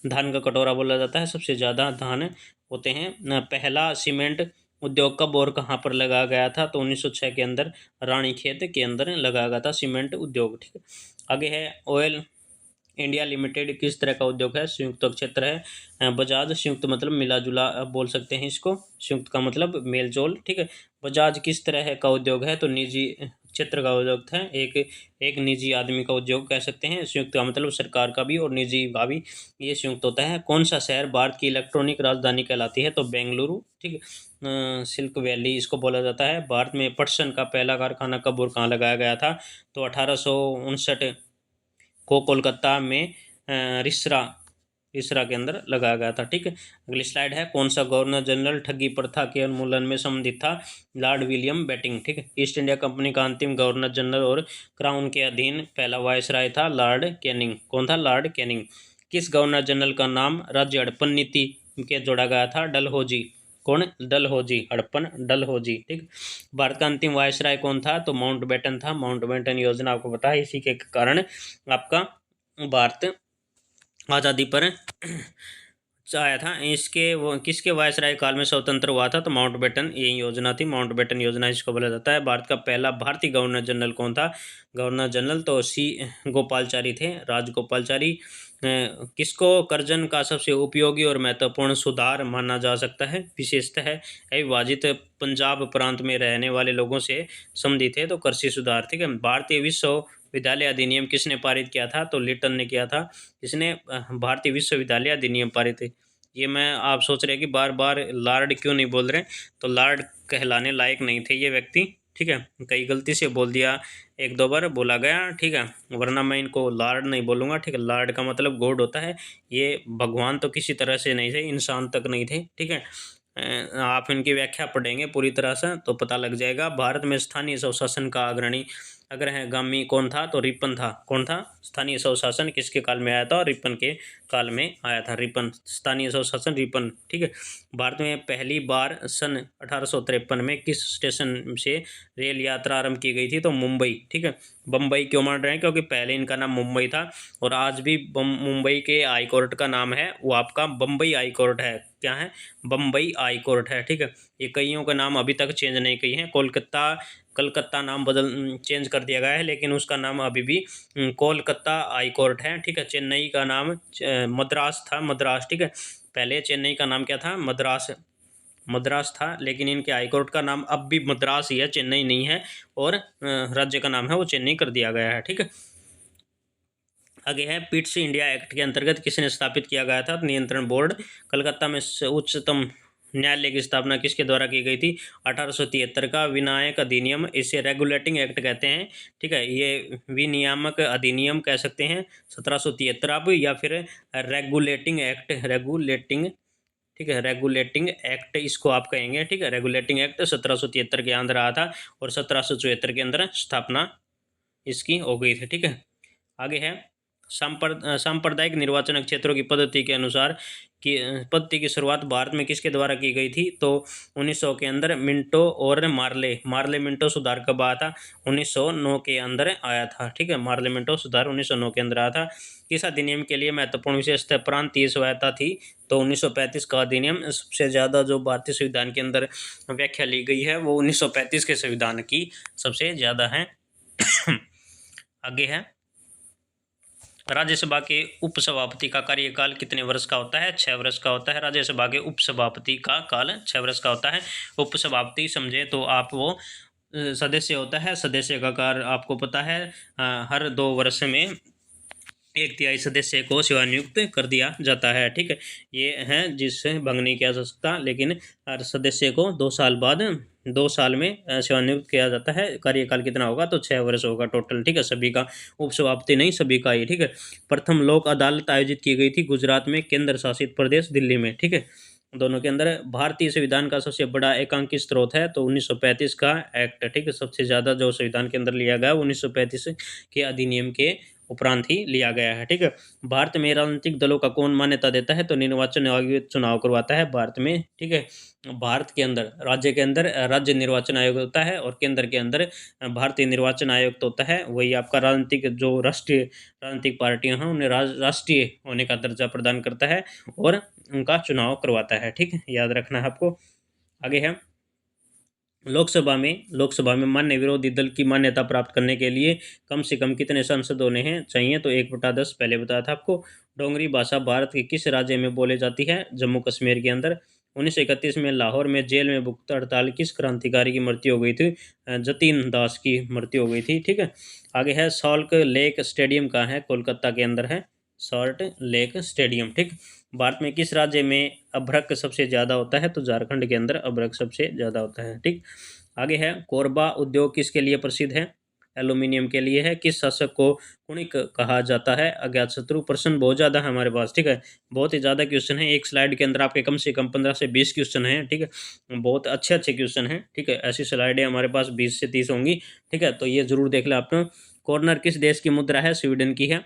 [SPEAKER 1] धान का कटोरा बोला जाता है। सबसे ज़्यादा धान होते हैं। पहला सीमेंट उद्योग कब और कहाँ पर लगाया गया था? तो 1906 के अंदर रानीखेत के अंदर लगाया गया था सीमेंट उद्योग। ठीक है। आगे है ऑयल इंडिया लिमिटेड किस तरह का उद्योग है? संयुक्त क्षेत्र है। बजाज संयुक्त मतलब मिला जुला बोल सकते हैं इसको। संयुक्त का मतलब मेल जोल। ठीक है। बजाज किस तरह का उद्योग है? तो निजी क्षेत्र का उद्योग है। एक निजी आदमी का उद्योग कह सकते हैं। संयुक्त का मतलब सरकार का भी और निजी का भी, ये संयुक्त होता है। कौन सा शहर भारत की इलेक्ट्रॉनिक राजधानी कहलाती है? तो बेंगलुरु। ठीक है। सिल्क वैली इसको बोला जाता है। भारत में पटसन का पहला कारखाना कब और कहाँ लगाया गया था? तो 1859 को कोलकाता में रिसरा रिसरा के अंदर लगाया गया था। ठीक है। अगली स्लाइड है। कौन सा गवर्नर जनरल ठगी प्रथा के उन्मूलन में संबंधित था? Lord William Bentinck. ठीक है। ईस्ट इंडिया कंपनी का अंतिम गवर्नर जनरल और क्राउन के अधीन पहला वायसराय था लॉर्ड कैनिंग। कौन था? Lord Canning. किस गवर्नर जनरल का नाम राज्य हड़प्पन नीति के जोड़ा गया था? डलहौजी। कौन? डलहौजी। हड़प्पन डलहौजी। ठीक। भारत का अंतिम वायसराय कौन था? तो माउंटबेटन था। माउंटबेटन योजना आपको पता है, इसी के कारण आपका भारत आज़ादी पर आया था। इसके वो किसके वायसराय काल में स्वतंत्र हुआ था? तो माउंटबेटन यही योजना थी। माउंटबेटन योजना इसको बोला जाता है। भारत का पहला भारतीय गवर्नर जनरल कौन था? गवर्नर जनरल तो सी गोपालचारी थे, राजगोपालचारी। किसको कर्जन का सबसे उपयोगी और महत्वपूर्ण सुधार माना जा सकता है? विशेषतः है अविभाजित पंजाब प्रांत में रहने वाले लोगों से संबंधित है, तो कृषि सुधार। ठीक है। भारतीय विश्वविद्यालय अधिनियम किसने पारित किया था? तो लिटन ने किया था। इसने भारतीय विश्वविद्यालय अधिनियम पारित है। ये मैं आप सोच रहे हैं कि बार बार लॉर्ड क्यों नहीं बोल रहे? तो लॉर्ड कहलाने लायक नहीं थे ये व्यक्ति। ठीक है। कई गलती से बोल दिया, एक दो बार बोला गया। ठीक है। वरना मैं इनको लॉर्ड नहीं बोलूँगा। ठीक है। लॉर्ड का मतलब गॉड होता है। ये भगवान तो किसी तरह से नहीं थे, इंसान तक नहीं थे। ठीक है। आप इनकी व्याख्या पढ़ेंगे पूरी तरह से तो पता लग जाएगा। भारत में स्थानीय स्वशासन का अग्रणी अग्रगामी कौन था? तो रिपन था। कौन था? स्थानीय स्वशासन किसके काल में आया था? रिपन के काल में आया था। रिपन, स्थानीय स्वशासन रिपन। ठीक है। भारत में पहली बार सन 1853 में किस स्टेशन से रेल यात्रा आरंभ की गई थी? तो मुंबई। ठीक है। बम्बई क्यों मान रहे हैं? क्योंकि पहले इनका नाम मुंबई था और आज भी मुंबई के हाई कोर्ट का नाम है वो आपका बम्बई हाई कोर्ट है। क्या है? बम्बई हाई कोर्ट है। ठीक है। ये कईयों का नाम अभी तक चेंज नहीं किए हैं। कलकत्ता नाम चेंज कर दिया गया है, लेकिन उसका नाम अभी भी कोलकाता हाई कोर्ट है। ठीक है। चेन्नई का नाम मद्रास था। मद्रास। ठीक है। पहले चेन्नई का नाम क्या था? मद्रास था, लेकिन इनके हाईकोर्ट का नाम अब भी मद्रास ही है, चेन्नई नहीं है। और राज्य का नाम है वो चेन्नई कर दिया गया है। ठीक है। आगे है पिट्स इंडिया एक्ट के अंतर्गत किसने स्थापित किया गया था? नियंत्रण बोर्ड। कलकत्ता में उच्चतम न्यायालय की स्थापना किसके द्वारा की गई थी? 1873 का विनायक अधिनियम, इसे रेगुलेटिंग एक्ट कहते हैं। ठीक है। ये विनियामक अधिनियम कह सकते हैं 1773 अब, या फिर रेगुलेटिंग एक्ट, ठीक है, रेगुलेटिंग एक्ट इसको आप कहेंगे। ठीक है। रेगुलेटिंग एक्ट 1773 के अंदर आया था और 1774 के अंदर स्थापना इसकी हो गई थी। ठीक है। आगे है सांप्रदायिक निर्वाचन क्षेत्रों की पद्धति के अनुसार पद्धति की शुरुआत भारत में किसके द्वारा की गई थी? तो 1900 के अंदर मिंटो और मार्ले मिंटो सुधार कब आया था? 1909 के अंदर आया था। ठीक है। मार्ले मिंटो सुधार 1909 के अंदर आया था। किस अधिनियम के लिए महत्वपूर्ण विशेषता प्रांतीय स्वायत्ता थी? तो 1935 का अधिनियम। सबसे ज़्यादा जो भारतीय संविधान के अंदर व्याख्या ली गई है वो 1935 के संविधान की सबसे ज़्यादा है। आगे है राज्यसभा के उपसभापति का कार्यकाल कितने वर्ष का होता है? 6 वर्ष का होता है। राज्यसभा के उपसभापति का काल 6 वर्ष का होता है। उपसभापति समझे तो आप वो सदस्य होता है। सदस्य का कार्य आपको पता है, हर 2 वर्ष में 1/3 सदस्य को सेवानियुक्त कर दिया जाता है। ठीक है। ये है जिससे भंग नहीं किया जा सकता, लेकिन हर सदस्य को 2 साल बाद 2 साल में सेवानिवृत्त किया जाता है। कार्यकाल कितना होगा, तो 6 वर्ष होगा टोटल, ठीक है, सभी का, उपसभापति नहीं, सभी का ही, ठीक है। प्रथम लोक अदालत आयोजित की गई थी गुजरात में, केंद्र शासित प्रदेश दिल्ली में, ठीक है। दोनों के अंदर भारतीय संविधान का सबसे बड़ा एकांकित स्रोत है तो 1935 का एक्ट, ठीक है। सबसे ज़्यादा जो संविधान के अंदर लिया गया 1935 के अधिनियम के उपरांत ही लिया गया है, ठीक है। भारत में राजनीतिक दलों का कौन मान्यता देता है, तो निर्वाचन आयोग चुनाव करवाता है भारत में, ठीक है। भारत के अंदर, राज्य के अंदर राज्य निर्वाचन आयोग होता है और केंद्र के अंदर भारतीय निर्वाचन आयोग तो होता है। वही आपका राजनीतिक जो राष्ट्रीय राजनीतिक पार्टियां हैं उन्हें राष्ट्रीय होने का दर्जा प्रदान करता है और उनका चुनाव करवाता है, ठीक है, याद रखना है आपको। आगे है लोकसभा में मान्य विरोधी दल की मान्यता प्राप्त करने के लिए कम से कम कितने सांसद होने हैं चाहिए, तो 1/10 पहले बताया था आपको। डोगरी भाषा भारत के किस राज्य में बोली जाती है, जम्मू कश्मीर के अंदर। 1931 में लाहौर में जेल में भुक्त हड़ताल किस क्रांतिकारी की मृत्यु हो गई थी, जतीन दास की मृत्यु हो गई थी, ठीक है। आगे है सॉल्ट लेक स्टेडियम कहाँ है, कोलकाता के अंदर है सॉल्ट लेक स्टेडियम, ठीक। भारत में किस राज्य में अभ्रक सबसे ज़्यादा होता है, तो झारखंड के अंदर अभ्रक सबसे ज़्यादा होता है, ठीक। आगे है कोरबा उद्योग किसके लिए प्रसिद्ध है, एल्यूमिनियम के लिए है। किस शासक को कुणिक कहा जाता है, अज्ञातशत्रु। प्रश्न बहुत ज़्यादा है हमारे पास, ठीक है, बहुत ही ज़्यादा क्वेश्चन है। एक स्लाइड के अंदर आपके कम से कम 15 से 20 क्वेश्चन हैं, ठीक है, बहुत अच्छे अच्छे क्वेश्चन हैं, ठीक है। ऐसी स्लाइडें हमारे पास 20 से 30 होंगी, ठीक है, तो ये जरूर देख लें आप। कॉर्नर किस देश की मुद्रा है, स्वीडन की है।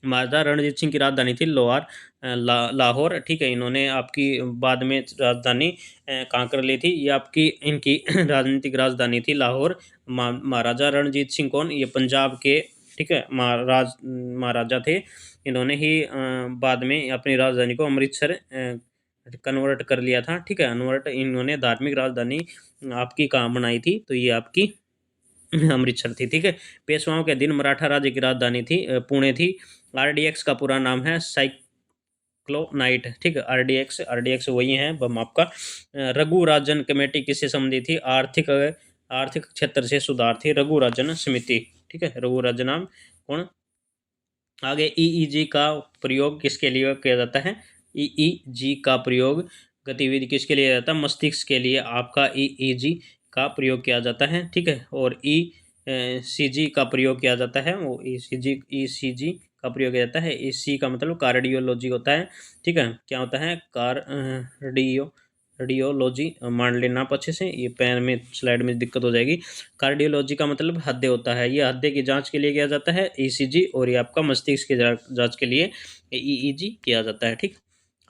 [SPEAKER 1] महाराजा रणजीत सिंह की राजधानी थी लाहौर, ठीक है। इन्होंने आपकी बाद में राजधानी कहाँ कर ली थी, ये आपकी इनकी राजनीतिक राजधानी थी लाहौर। महाराजा रणजीत सिंह कौन, ये पंजाब के, ठीक है, महाराजा थे। इन्होंने ही बाद में अपनी राजधानी को अमृतसर कन्वर्ट कर लिया था, ठीक है, कन्वर्ट। इन्होंने धार्मिक राजधानी आपकी कहाँ बनाई थी, तो ये आपकी अमृतसर थी, ठीक है। पेशवाओं के दिन मराठा राज्य की राजधानी थी पुणे थी। आरडीएक्स का पूरा नाम है साइक्लोनाइट, ठीक है। आरडीएक्स वही है बम आपका। रघु राजन कमेटी किससे संबंधित थी, आर्थिक आर्थिक क्षेत्र से सुधार थी रघु राजन समिति, ठीक है, रघु राजन नाम कौन। आगे ईईजी का प्रयोग किसके लिए किया जाता है, ईईजी का प्रयोग गतिविधि किसके लिए जाता है, मस्तिष्क के लिए आपका ईईजी का प्रयोग किया जाता है, ठीक है। और ईसीजी का प्रयोग किया जाता है, वो ईसीजी का प्रयोग किया जाता है। ईसी का मतलब कार्डियोलॉजी होता है, ठीक है, क्या होता है, कार्डियोलॉजी मान लेना आप अच्छे से, ये पेन में स्लाइड में दिक्कत हो जाएगी। कार्डियोलॉजी का मतलब हृदय होता है, ये हृदय की जांच के लिए किया जाता है ईसीजी, और ये आपका मस्तिष्क की जांच के लिए ईईजी किया जाता है, ठीक।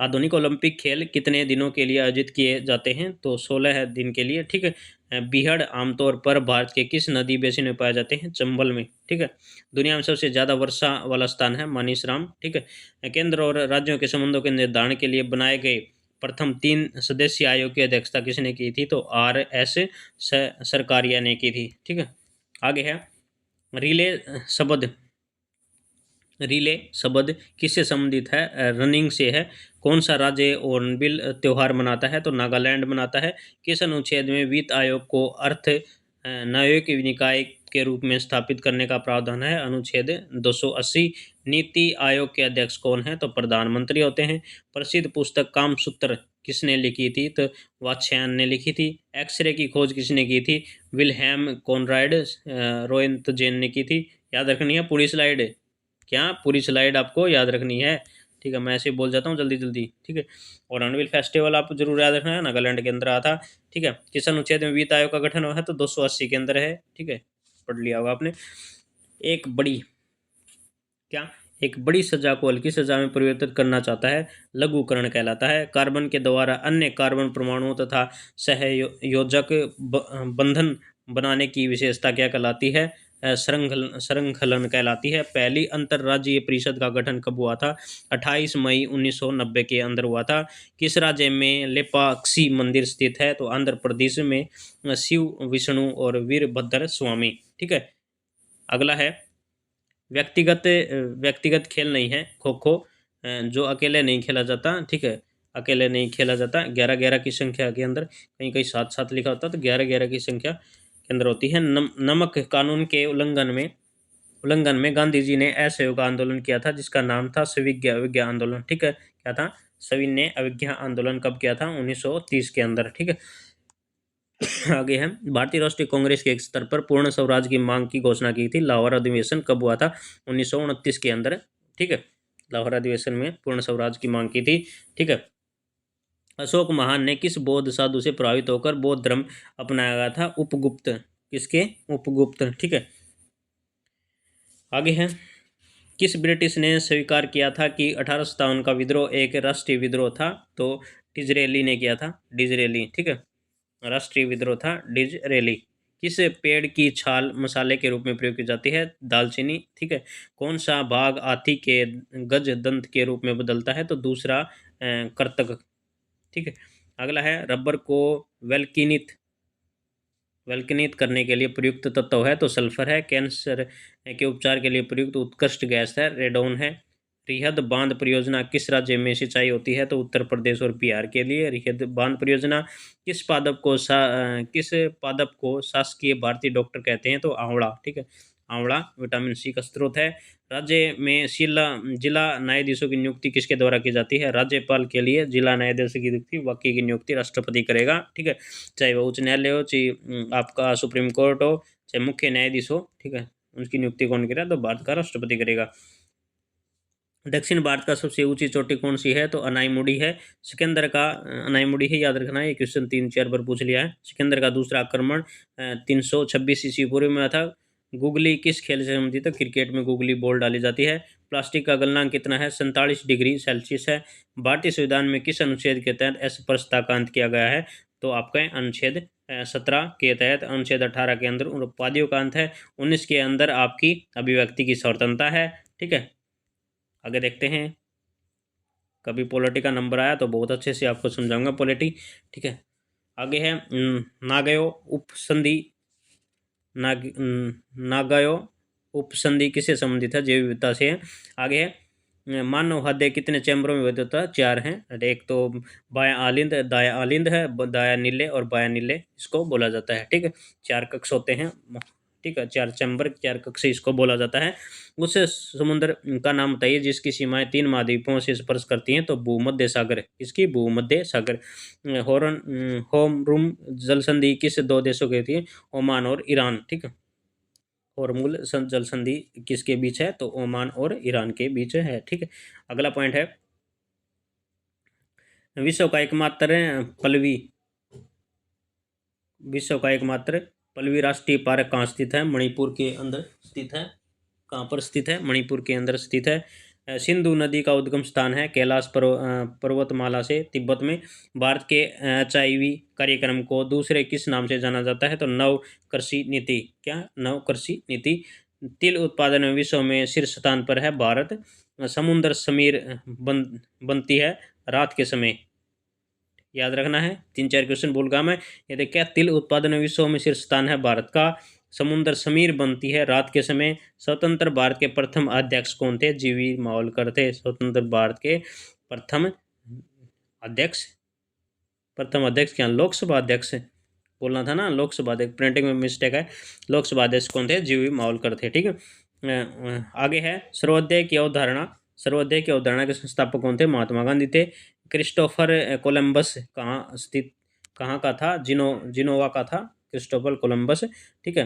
[SPEAKER 1] आधुनिक ओलंपिक खेल कितने दिनों के लिए आयोजित किए जाते हैं, तो 16 दिन के लिए, ठीक है। बीहड़ आमतौर पर भारत के किस नदी बेसिन में पाए जाते हैं, चंबल में, ठीक है। दुनिया में सबसे ज़्यादा वर्षा वाला स्थान है मानीसराम, ठीक है। केंद्र और राज्यों के संबंधों के निर्धारण के लिए बनाए गए प्रथम 3 सदस्यीय आयोग की अध्यक्षता किसने की थी, तो RS सरकारिया ने की थी, ठीक है। आगे है रिले शब्द, रिले शब्द किससे संबंधित है, रनिंग से है। कौन सा राज्य हॉर्नबिल त्यौहार मनाता है, तो नागालैंड मनाता है। किस अनुच्छेद में वित्त आयोग को अर्थ न्यायिक निकाय के रूप में स्थापित करने का प्रावधान है, अनुच्छेद 280। नीति आयोग के अध्यक्ष कौन है, तो प्रधानमंत्री होते हैं। प्रसिद्ध पुस्तक कामसूत्र किसने लिखी थी, तो वात्स्यायन ने लिखी थी। एक्सरे की खोज किसने की थी, विल्हेम कॉनराड रोएंटजेन ने की थी। याद रखनी है पूरी स्लाइड, क्या पूरी स्लाइड आपको याद रखनी है, ठीक है, मैं ऐसे ही बोल जाता हूँ जल्दी जल्दी, ठीक है। और अनविल फेस्टिवल आपको जरूर याद रखना है, नागालैंड के अंदर आता, ठीक है। किस अनुच्छेद में वित्त आयोग का गठन हुआ है, तो 280 के अंदर है, ठीक है, पढ़ लिया होगा आपने। एक बड़ी क्या, एक बड़ी सजा को हल्की सजा में परिवर्तित करना चाहता है, लघुकरण कहलाता है। कार्बन के द्वारा अन्य कार्बन परमाणुओं तथा सहयोजक बंधन बनाने की विशेषता क्या कहलाती है, श्रृंखलन कहलाती है। पहली अंतर्राज्यीय परिषद का गठन कब हुआ था, 28 मई 1990 के अंदर हुआ था। किस राज्य में लेपाक्षी मंदिर स्थित है, तो आंध्र प्रदेश में शिव विष्णु और वीरभद्र स्वामी, ठीक है। अगला है व्यक्तिगत खेल नहीं है खो खो, जो अकेले नहीं खेला जाता, ठीक है, अकेले नहीं खेला जाता। 11-11 की संख्या के अंदर, कहीं कहीं 7-7 लिखा होता, तो 11-11 की संख्या के अंदर होती है। नमक कानून के उल्लंघन में गांधी जी ने असहयोग आंदोलन किया था, जिसका नाम था अविज्ञा आंदोलन, ठीक है, क्या था, सविनय अवज्ञा आंदोलन कब किया था, 1930 के अंदर, ठीक है। आगे है, भारतीय राष्ट्रीय कांग्रेस के एक स्तर पर पूर्ण स्वराज की मांग की घोषणा की थी। लाहौर अधिवेशन कब हुआ था? 1929 के अंदर। ठीक है, लाहौर अधिवेशन में पूर्ण स्वराज की मांग की थी। ठीक है, अशोक महान ने किस बौद्ध साधु से प्रभावित होकर बौद्ध धर्म अपनाया था? उपगुप्त। किसके? उपगुप्त। ठीक है, आगे है, किस ब्रिटिश ने स्वीकार किया था कि 1857 का विद्रोह एक राष्ट्रीय विद्रोह था? तो डिजरेली ने किया था, डिजरेली। ठीक है, राष्ट्रीय विद्रोह था डिजरेली। किस पेड़ की छाल मसाले के रूप में प्रयोग की जाती है? दालचीनी। ठीक है, कौन सा भाग हाथी के गज दंत के रूप में बदलता है? तो दूसरा कर्तक। ठीक है, अगला है, रबर को वेल्किनित वेल्कनित करने के लिए प्रयुक्त तत्व है? तो सल्फर है। कैंसर के उपचार के लिए प्रयुक्त उत्कृष्ट गैस है? रेडोन है। रिहद बांध परियोजना किस राज्य में सिंचाई होती है? तो उत्तर प्रदेश और बिहार के लिए रिहद बांध परियोजना। किस पादप को शासकीय भारतीय डॉक्टर कहते हैं? तो आंवला। ठीक है, आंवला विटामिन सी का स्रोत है। राज्य में जिला न्यायाधीशों की नियुक्ति किसके द्वारा की जाती है? राज्यपाल के लिए जिला न्यायाधीश की नियुक्ति, बाकी की नियुक्ति राष्ट्रपति करेगा। ठीक है, चाहे वो उच्च न्यायालय हो, चाहे आपका सुप्रीम कोर्ट हो, चाहे मुख्य न्यायाधीश हो। ठीक है, उनकी नियुक्ति कौन करेगा? तो भारत का राष्ट्रपति करेगा। दक्षिण भारत का सबसे ऊंची चोटी कौन सी है? तो अनाईमुड़ी है। सिकंदर का अनाईमुड़ी है, याद रखना है, ये क्वेश्चन 3-4 बार पूछ लिया है। सिकंदर का दूसरा आक्रमण 326 ईस्वी पूर्व में था। गुगली किस खेल से संबंधित है? क्रिकेट में गुगली बॉल डाली जाती है। प्लास्टिक का गलनांक कितना है? 47 डिग्री सेल्सियस है। भारतीय संविधान में किस अनुच्छेद के तहत अस्पृश्यता का अंत किया गया है? तो आपका अनुच्छेद 17 के तहत। अनुच्छेद 18 के अंदर उपाधियों का अंत है। 19 के अंदर आपकी अभिव्यक्ति की स्वतंत्रता है। ठीक है, आगे देखते हैं। कभी पॉलिटी का नंबर आया तो बहुत अच्छे से आपको समझाऊंगा पॉलिटी। ठीक है, आगे है, नागयो उपसंधि नागयो उपसंधि किससे संबंधित है? जैव विविधता से है। आगे है, मानव हृदय कितने चैम्बरों में विभक्त होता है? 4 हैं। एक तो बायां आलिंद, दायां आलिंद है, दायां नीले और बायां नीले इसको बोला जाता है। ठीक है, 4 कक्ष होते हैं। ठीक है, 4 चैम्बर, 4 कक्ष इसको बोला जाता है। उस समुद्र का नाम बताइए जिसकी सीमाएं 3 महाद्वीपों से स्पर्श करती हैं? तो भूमध्य सागर। इसकी भूमध्य सागर। होम रूम जल संधि किस 2 देशों की थी? ओमान और ईरान। ठीक है, हॉर्मुल जल संधि किसके बीच है? तो ओमान और ईरान के बीच है। ठीक है, अगला पॉइंट है, विश्व का एकमात्र पल्लवी विश्व का एकमात्र पल्लवी राष्ट्रीय पार्क कहाँ स्थित है? मणिपुर के अंदर स्थित है। कहाँ पर स्थित है? मणिपुर के अंदर स्थित है। सिंधु नदी का उद्गम स्थान है कैलाश पर्वतमाला से तिब्बत में। भारत के HIV कार्यक्रम को दूसरे किस नाम से जाना जाता है? तो नव कृषि नीति। क्या? नव कृषि नीति। तिल उत्पादन में विश्व में शीर्ष स्थान पर है भारत। समुद्र समीर बनती है रात के समय। याद रखना है, 3-4 क्वेश्चन भूलगा मैं। ये देखिए, तिल उत्पादन में विश्व में शीर्ष स्थान है भारत का। समुद्र समीर बनती है रात के समय। स्वतंत्र भारत के प्रथम अध्यक्ष कौन थे? जीवी मावलकर थे स्वतंत्र भारत के प्रथम अध्यक्ष। प्रथम अध्यक्ष क्या? लोकसभा अध्यक्ष बोलना था ना, लोकसभा अध्यक्ष, प्रिंटिंग में मिस्टेक है। लोकसभा अध्यक्ष कौन थे? जीवी मावलकर थे। ठीक है, आगे है, सर्वोदय की अवधारणा के संस्थापक कौन थे? महात्मा गांधी थे। क्रिस्टोफर कोलंबस कहाँ का था? जिनोवा का था क्रिस्टोफर कोलंबस। ठीक है,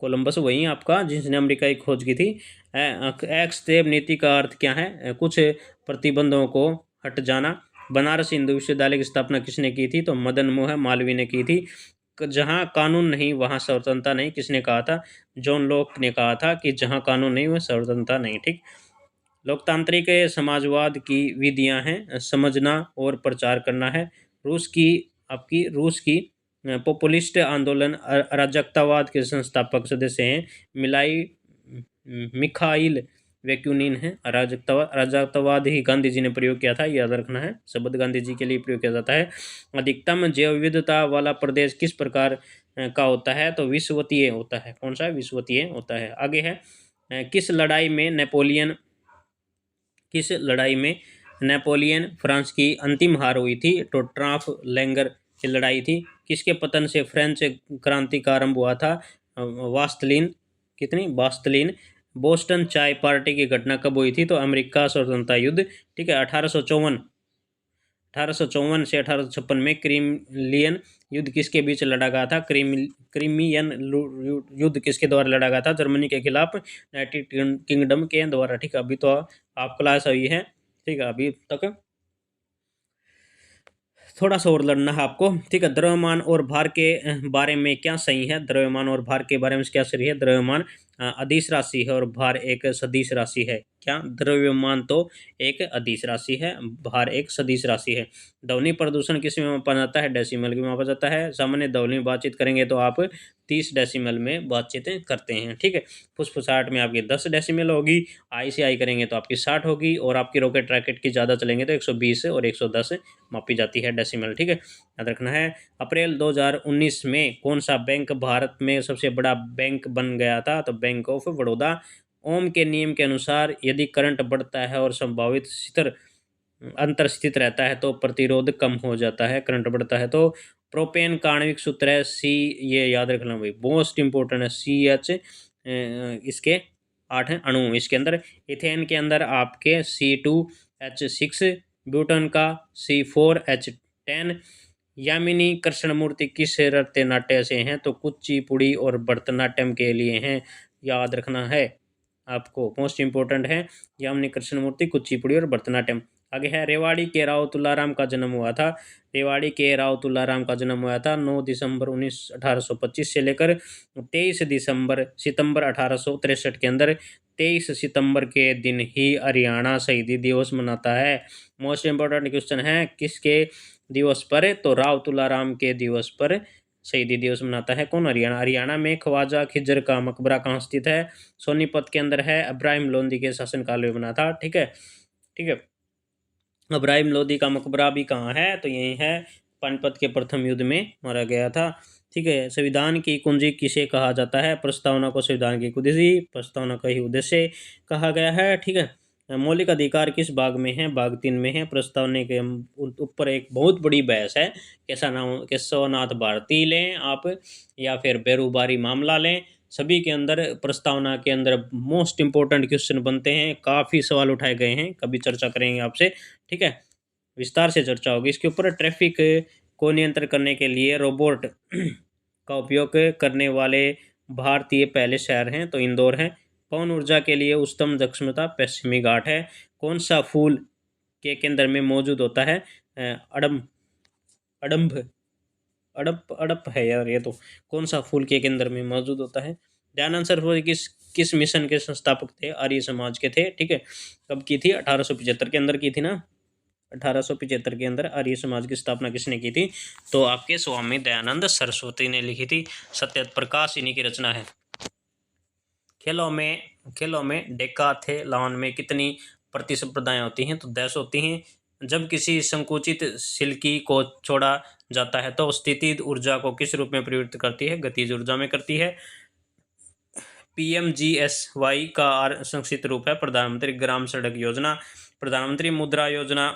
[SPEAKER 1] कोलंबस वही आपका जिसने अमेरिका की खोज की थी। एक्सदेव नीति का अर्थ क्या है? कुछ प्रतिबंधों को हट जाना। बनारस हिंदू विश्वविद्यालय की स्थापना किसने की थी? तो मदन मोहन मालवीय ने की थी। जहाँ कानून नहीं वहाँ स्वतंत्रता नहीं, किसने कहा था? जॉन लॉक ने कहा था कि जहाँ कानून नहीं वहाँ स्वतंत्रता नहीं। ठीक, लोकतांत्रिक समाजवाद की विधियां हैं समझना और प्रचार करना है। रूस की पॉपुलिस्ट आंदोलन अराजकतावाद के संस्थापक सदस्य हैं मिखाइल वेक्यूनिन है। अराजकतावाद ही गांधी जी ने प्रयोग किया था, याद रखना है, शब्द गांधी जी के लिए प्रयोग किया जाता है। अधिकतम जैव विविधता वाला प्रदेश किस प्रकार का होता है? तो विषुवतीय होता है। कौन सा? विषुवतीय होता है। आगे है, किस लड़ाई में नेपोलियन फ्रांस की अंतिम हार हुई थी? तो ट्राफ लैंगर की लड़ाई थी। किसके पतन से फ्रेंच क्रांति का आरंभ हुआ था? वास्तलीन। बोस्टन चाय पार्टी की घटना कब हुई थी? तो अमेरिका स्वतंत्रता युद्ध। ठीक है, 1854 1854 से 1856 में क्रीमियन युद्ध किसके बीच लड़ा गया था? क्रीमियन युद्ध किसके द्वारा लड़ा गया था? जर्मनी के खिलाफ यूनाइटेड किंगडम के द्वारा। ठीक है, अभी तो आप क्लास हुई है, ठीक है, अभी तक थोड़ा सा और लड़ना है आपको। ठीक है, द्रव्यमान और भार के बारे में क्या सही है? द्रव्यमान और भार के बारे में क्या सही है? द्रव्यमान अदिश राशि है और भार एक सदिश राशि है। क्या? द्रव्यमान तो एक अदिश राशि है, भार एक सदिश राशि है। ध्वनि प्रदूषण किस में मापा जाता है? डेसिमल में मापा जाता है। सामान्य ध्वनि बातचीत करेंगे तो आप 30 डेसिमल में बातचीत करते हैं। ठीक है, फुसफुसाहट में आपकी 10 डेसिमल होगी, आई से आई करेंगे तो आपकी 60 होगी, और आपकी रॉकेट रैकेट की ज़्यादा चलेंगे तो 120 और 110 मापी जाती है डेसिमल। ठीक है, याद रखना है। अप्रैल 2019 में कौन सा बैंक भारत में सबसे बड़ा बैंक बन गया था? तो बैंक ऑफ बड़ौदा। ओम के नियम के अनुसार यदि करंट बढ़ता है और संभावित स्थिर अंतर स्थित रहता है तो प्रतिरोध कम हो जाता है। करंट बढ़ता है तो प्रोपेन का आणविक सूत्र है सी, ये याद रखना भाई, मोस्ट इंपोर्टेंट है, CH। इसके 8 अणु इसके अंदर। इथेन के अंदर आपके C2H6, ब्यूटन का C4H10। यामिनी कृष्णमूर्ति किस नृत्य नाट्य से हैं? तो कुचिपुड़ी और भरतनाट्यम के लिए हैं, याद रखना है आपको, मोस्ट इंपोर्टेंट है। यामिनी कृष्णमूर्ति, कुचिपुड़ी और भरतनाट्यम। आगे है, रेवाड़ी के राव तुलाराम का जन्म हुआ था। रेवाड़ी के राव तुलाराम का जन्म हुआ था 9 दिसंबर 1825 से लेकर 23 सितंबर 1863 के अंदर। 23 सितंबर के दिन ही हरियाणा शहीदी दिवस मनाता है। मोस्ट इंपोर्टेंट क्वेश्चन है, किसके दिवस पर? तो राव तुलाराम के दिवस पर शहीदी दिवस मनाता है कौन? हरियाणा। हरियाणा में ख्वाजा खिजर का मकबरा कहाँ स्थित है? सोनीपत के अंदर है। इब्राहिम लोदी के शासनकाल में बना था। ठीक है, ठीक है, इब्राहिम लोदी का मकबरा भी कहाँ है? तो यही है, पानीपत के प्रथम युद्ध में मारा गया था। ठीक है, संविधान की कुंजी किसे कहा जाता है? प्रस्तावना को संविधान की कुंजी, प्रस्तावना का ही उद्देश्य कहा गया है। ठीक है, मौलिक अधिकार किस भाग में है? भाग 3 में है। प्रस्तावना के ऊपर एक बहुत बड़ी बहस है, केशवनाथ भारती लें आप या फिर बेरूबारी मामला लें, सभी के अंदर प्रस्तावना के अंदर मोस्ट इंपोर्टेंट क्वेश्चन बनते हैं, काफ़ी सवाल उठाए गए हैं, कभी चर्चा करेंगे आपसे। ठीक है, विस्तार से चर्चा होगी इसके ऊपर। ट्रैफिक को नियंत्रण करने के लिए रोबोट का उपयोग करने वाले भारतीय पहले शहर हैं तो इंदौर है। पवन ऊर्जा के लिए उच्चतम दक्षता पश्चिमी घाट है। कौन सा फूल के केंद्र में मौजूद होता है? अडम्भ अडम्भ अड़प अड़प है यार ये तो। कौन सा फूल के केंद्र में मौजूद होता है? दयानंद सरस्वती किस मिशन के संस्थापक थे? आर्य समाज के थे। ठीक है, कब की थी? 1875 के अंदर की थी ना। 1875 के अंदर आर्य समाज की स्थापना किसने की थी? तो आपके स्वामी दयानंद सरस्वती ने लिखी थी। सत्य प्रकाश इन्हीं की रचना है। खेलों में डेकाथलॉन में कितनी प्रतिस्पर्धाएं होती हैं? तो 10 होती हैं। जब किसी संकुचित सिल्की को छोड़ा जाता है तो स्थितिज ऊर्जा को किस रूप में परिवर्तित करती है? गतिज ऊर्जा में करती है। PMGSY का संक्षिप्त रूप है प्रधानमंत्री ग्राम सड़क योजना। प्रधानमंत्री मुद्रा योजना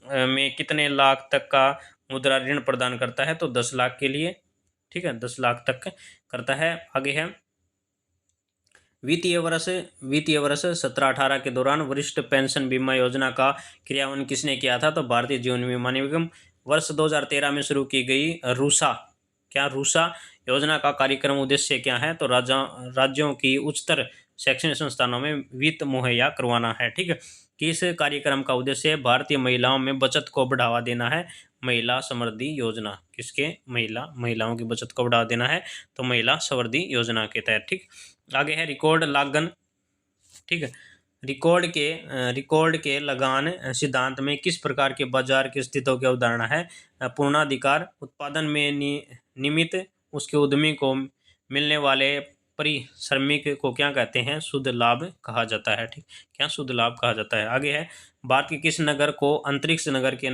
[SPEAKER 1] में कितने लाख तक का मुद्रा ऋण प्रदान करता है? तो 10 लाख के लिए। ठीक है, 10 लाख तक करता है। आगे है, वित्तीय वर्ष 17-18 के दौरान वरिष्ठ पेंशन बीमा योजना का क्रियान्वयन किसने किया था? तो भारतीय जीवन बीमा निगम। वर्ष 2013 में शुरू की गई रूसा योजना का कार्यक्रम उद्देश्य क्या है? तो राज्यों की उच्चतर शैक्षणिक संस्थानों में वित्त मुहैया करवाना है। ठीक है, किस कार्यक्रम का उद्देश्य भारतीय महिलाओं में बचत को बढ़ावा देना है? महिला समृद्धि योजना। किसके? महिलाओं की बचत को बढ़ावा देना है तो महिला समृद्धि योजना के तहत। ठीक, आगे है रिकॉर्ड लागन। ठीक है, रिकॉर्ड के लगान सिद्धांत में किस प्रकार के बाजार की स्थितियों की अवधारणा है? पूर्णाधिकार। उत्पादन में निमित्त उसके उद्यमी को मिलने वाले परिश्रमिक को क्या कहते हैं? शुद्ध लाभ कहा जाता है। ठीक, क्या? शुद्ध लाभ कहा जाता है। आगे है, भारत के किस नगर को अंतरिक्ष नगर के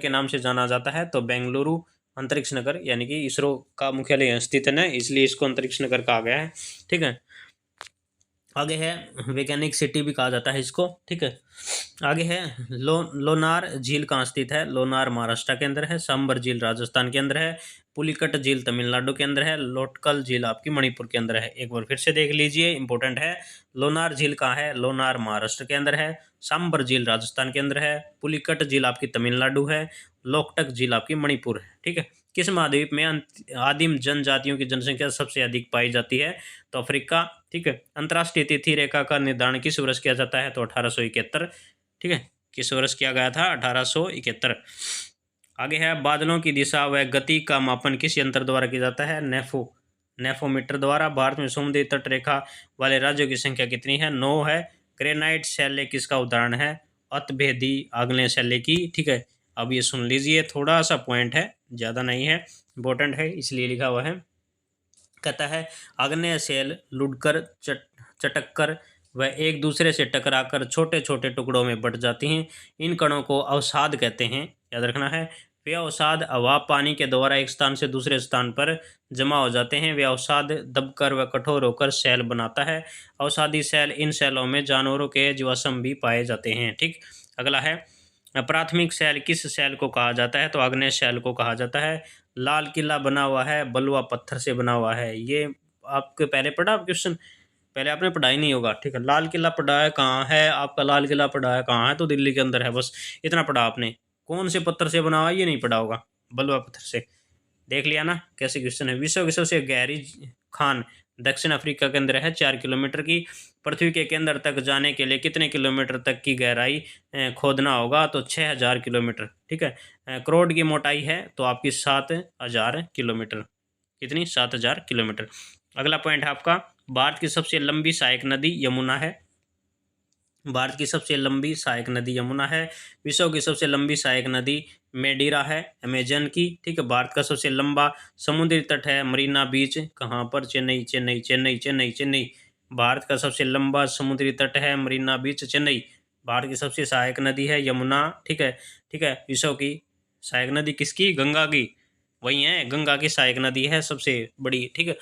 [SPEAKER 1] नाम से जाना जाता है? तो बेंगलुरु अंतरिक्ष नगर, यानी कि इसरो का मुख्यालय स्थित है, इसलिए इसको अंतरिक्ष नगर कहा गया है। ठीक है, आगे है वैज्ञानिक सिटी भी कहा जाता है इसको, ठीक है। आगे है लोनार झील कहाँ स्थित है? लोनार महाराष्ट्र के अंदर है। सांबर झील राजस्थान के अंदर है। पुलिकट झील तमिलनाडु के अंदर है। लोटकल झील आपकी मणिपुर के अंदर है। एक बार फिर से देख लीजिए, इंपॉर्टेंट है। लोनार झील कहाँ है? लोनार महाराष्ट्र के अंदर है। सांबर झील राजस्थान के अंदर है। पुलिकट झील आपकी तमिलनाडु है। लोकटक झील आपकी मणिपुर है, ठीक है। किस महाद्वीप में आदिम जनजातियों की जनसंख्या सबसे अधिक पाई जाती है? तो अफ्रीका, ठीक है। अंतर्राष्ट्रीय तिथि रेखा का निर्धारण किस वर्ष किया जाता है? तो 1871, ठीक है। किस वर्ष किया गया था? 1871। आगे है बादलों की दिशा व गति का मापन किस यंत्र द्वारा किया जाता है? नेफोमीटर द्वारा। भारत में समुद्री तट रेखा वाले राज्यों की संख्या कितनी है? 9 है। ग्रेनाइट शैल्य किसका उदाहरण है? अतभेदी आग्नेय शैल्य की, ठीक है। अब ये सुन लीजिए, थोड़ा सा पॉइंट है, ज़्यादा नहीं है, इंपॉर्टेंट है इसलिए लिखा हुआ है। कहता है आग्नेय शैल लुढ़कर चटककर व एक दूसरे से टकराकर छोटे छोटे टुकड़ों में बंट जाती हैं। इन कणों को अवसाद कहते हैं, याद रखना है। वे अवसाद हवा पानी के द्वारा एक स्थान से दूसरे स्थान पर जमा हो जाते हैं। वे अवसाद दबकर व कठोर होकर शैल बनाता है। अवसादी शैल, इन शैलों में जानवरों के जीवाश्म भी पाए जाते हैं, ठीक। अगला है प्राथमिक शैल किस शैल को कहा जाता है? तो आग्नेय शैल को कहा जाता है। लाल किला बना हुआ है, बलुआ पत्थर से बना हुआ है। ये आपके पहले पढ़ा क्वेश्चन, पहले आपने पढ़ा ही नहीं होगा, ठीक है। लाल किला पढ़ा है कहाँ है आपका? लाल किला पढ़ा है कहाँ है? तो दिल्ली के अंदर है, बस इतना पढ़ा आपने। कौन से पत्थर से बना हुआ है ये नहीं पढ़ा होगा, बलुआ पत्थर से। देख लिया ना कैसे क्वेश्चन है। विश्व की सबसे गहरी खान दक्षिण अफ्रीका के अंदर है, 4 किलोमीटर की। पृथ्वी के केंद्र तक जाने के लिए कितने किलोमीटर तक की गहराई खोदना होगा? तो 6000 किलोमीटर, ठीक है। करोड़ की मोटाई है तो आपकी 7000 किलोमीटर। कितनी? 7000 किलोमीटर। अगला पॉइंट है आपका, भारत की सबसे लंबी सहायक नदी यमुना है। भारत की सबसे लंबी सहायक नदी यमुना है। विश्व की सबसे लंबी सहायक नदी मेडीरा है, अमेजन की, ठीक है। भारत का सबसे लंबा समुद्री तट है मरीना बीच, कहाँ पर? चेन्नई, चेन्नई, चेन्नई, चेन्नई, चेन्नई। भारत का सबसे लंबा समुद्री तट है मरीना बीच, चेन्नई। भारत की सबसे सहायक नदी है यमुना, ठीक है, ठीक है। विश्व की सहायक नदी किसकी? गंगा की, वही है, गंगा की सहायक नदी है सबसे बड़ी, ठीक है।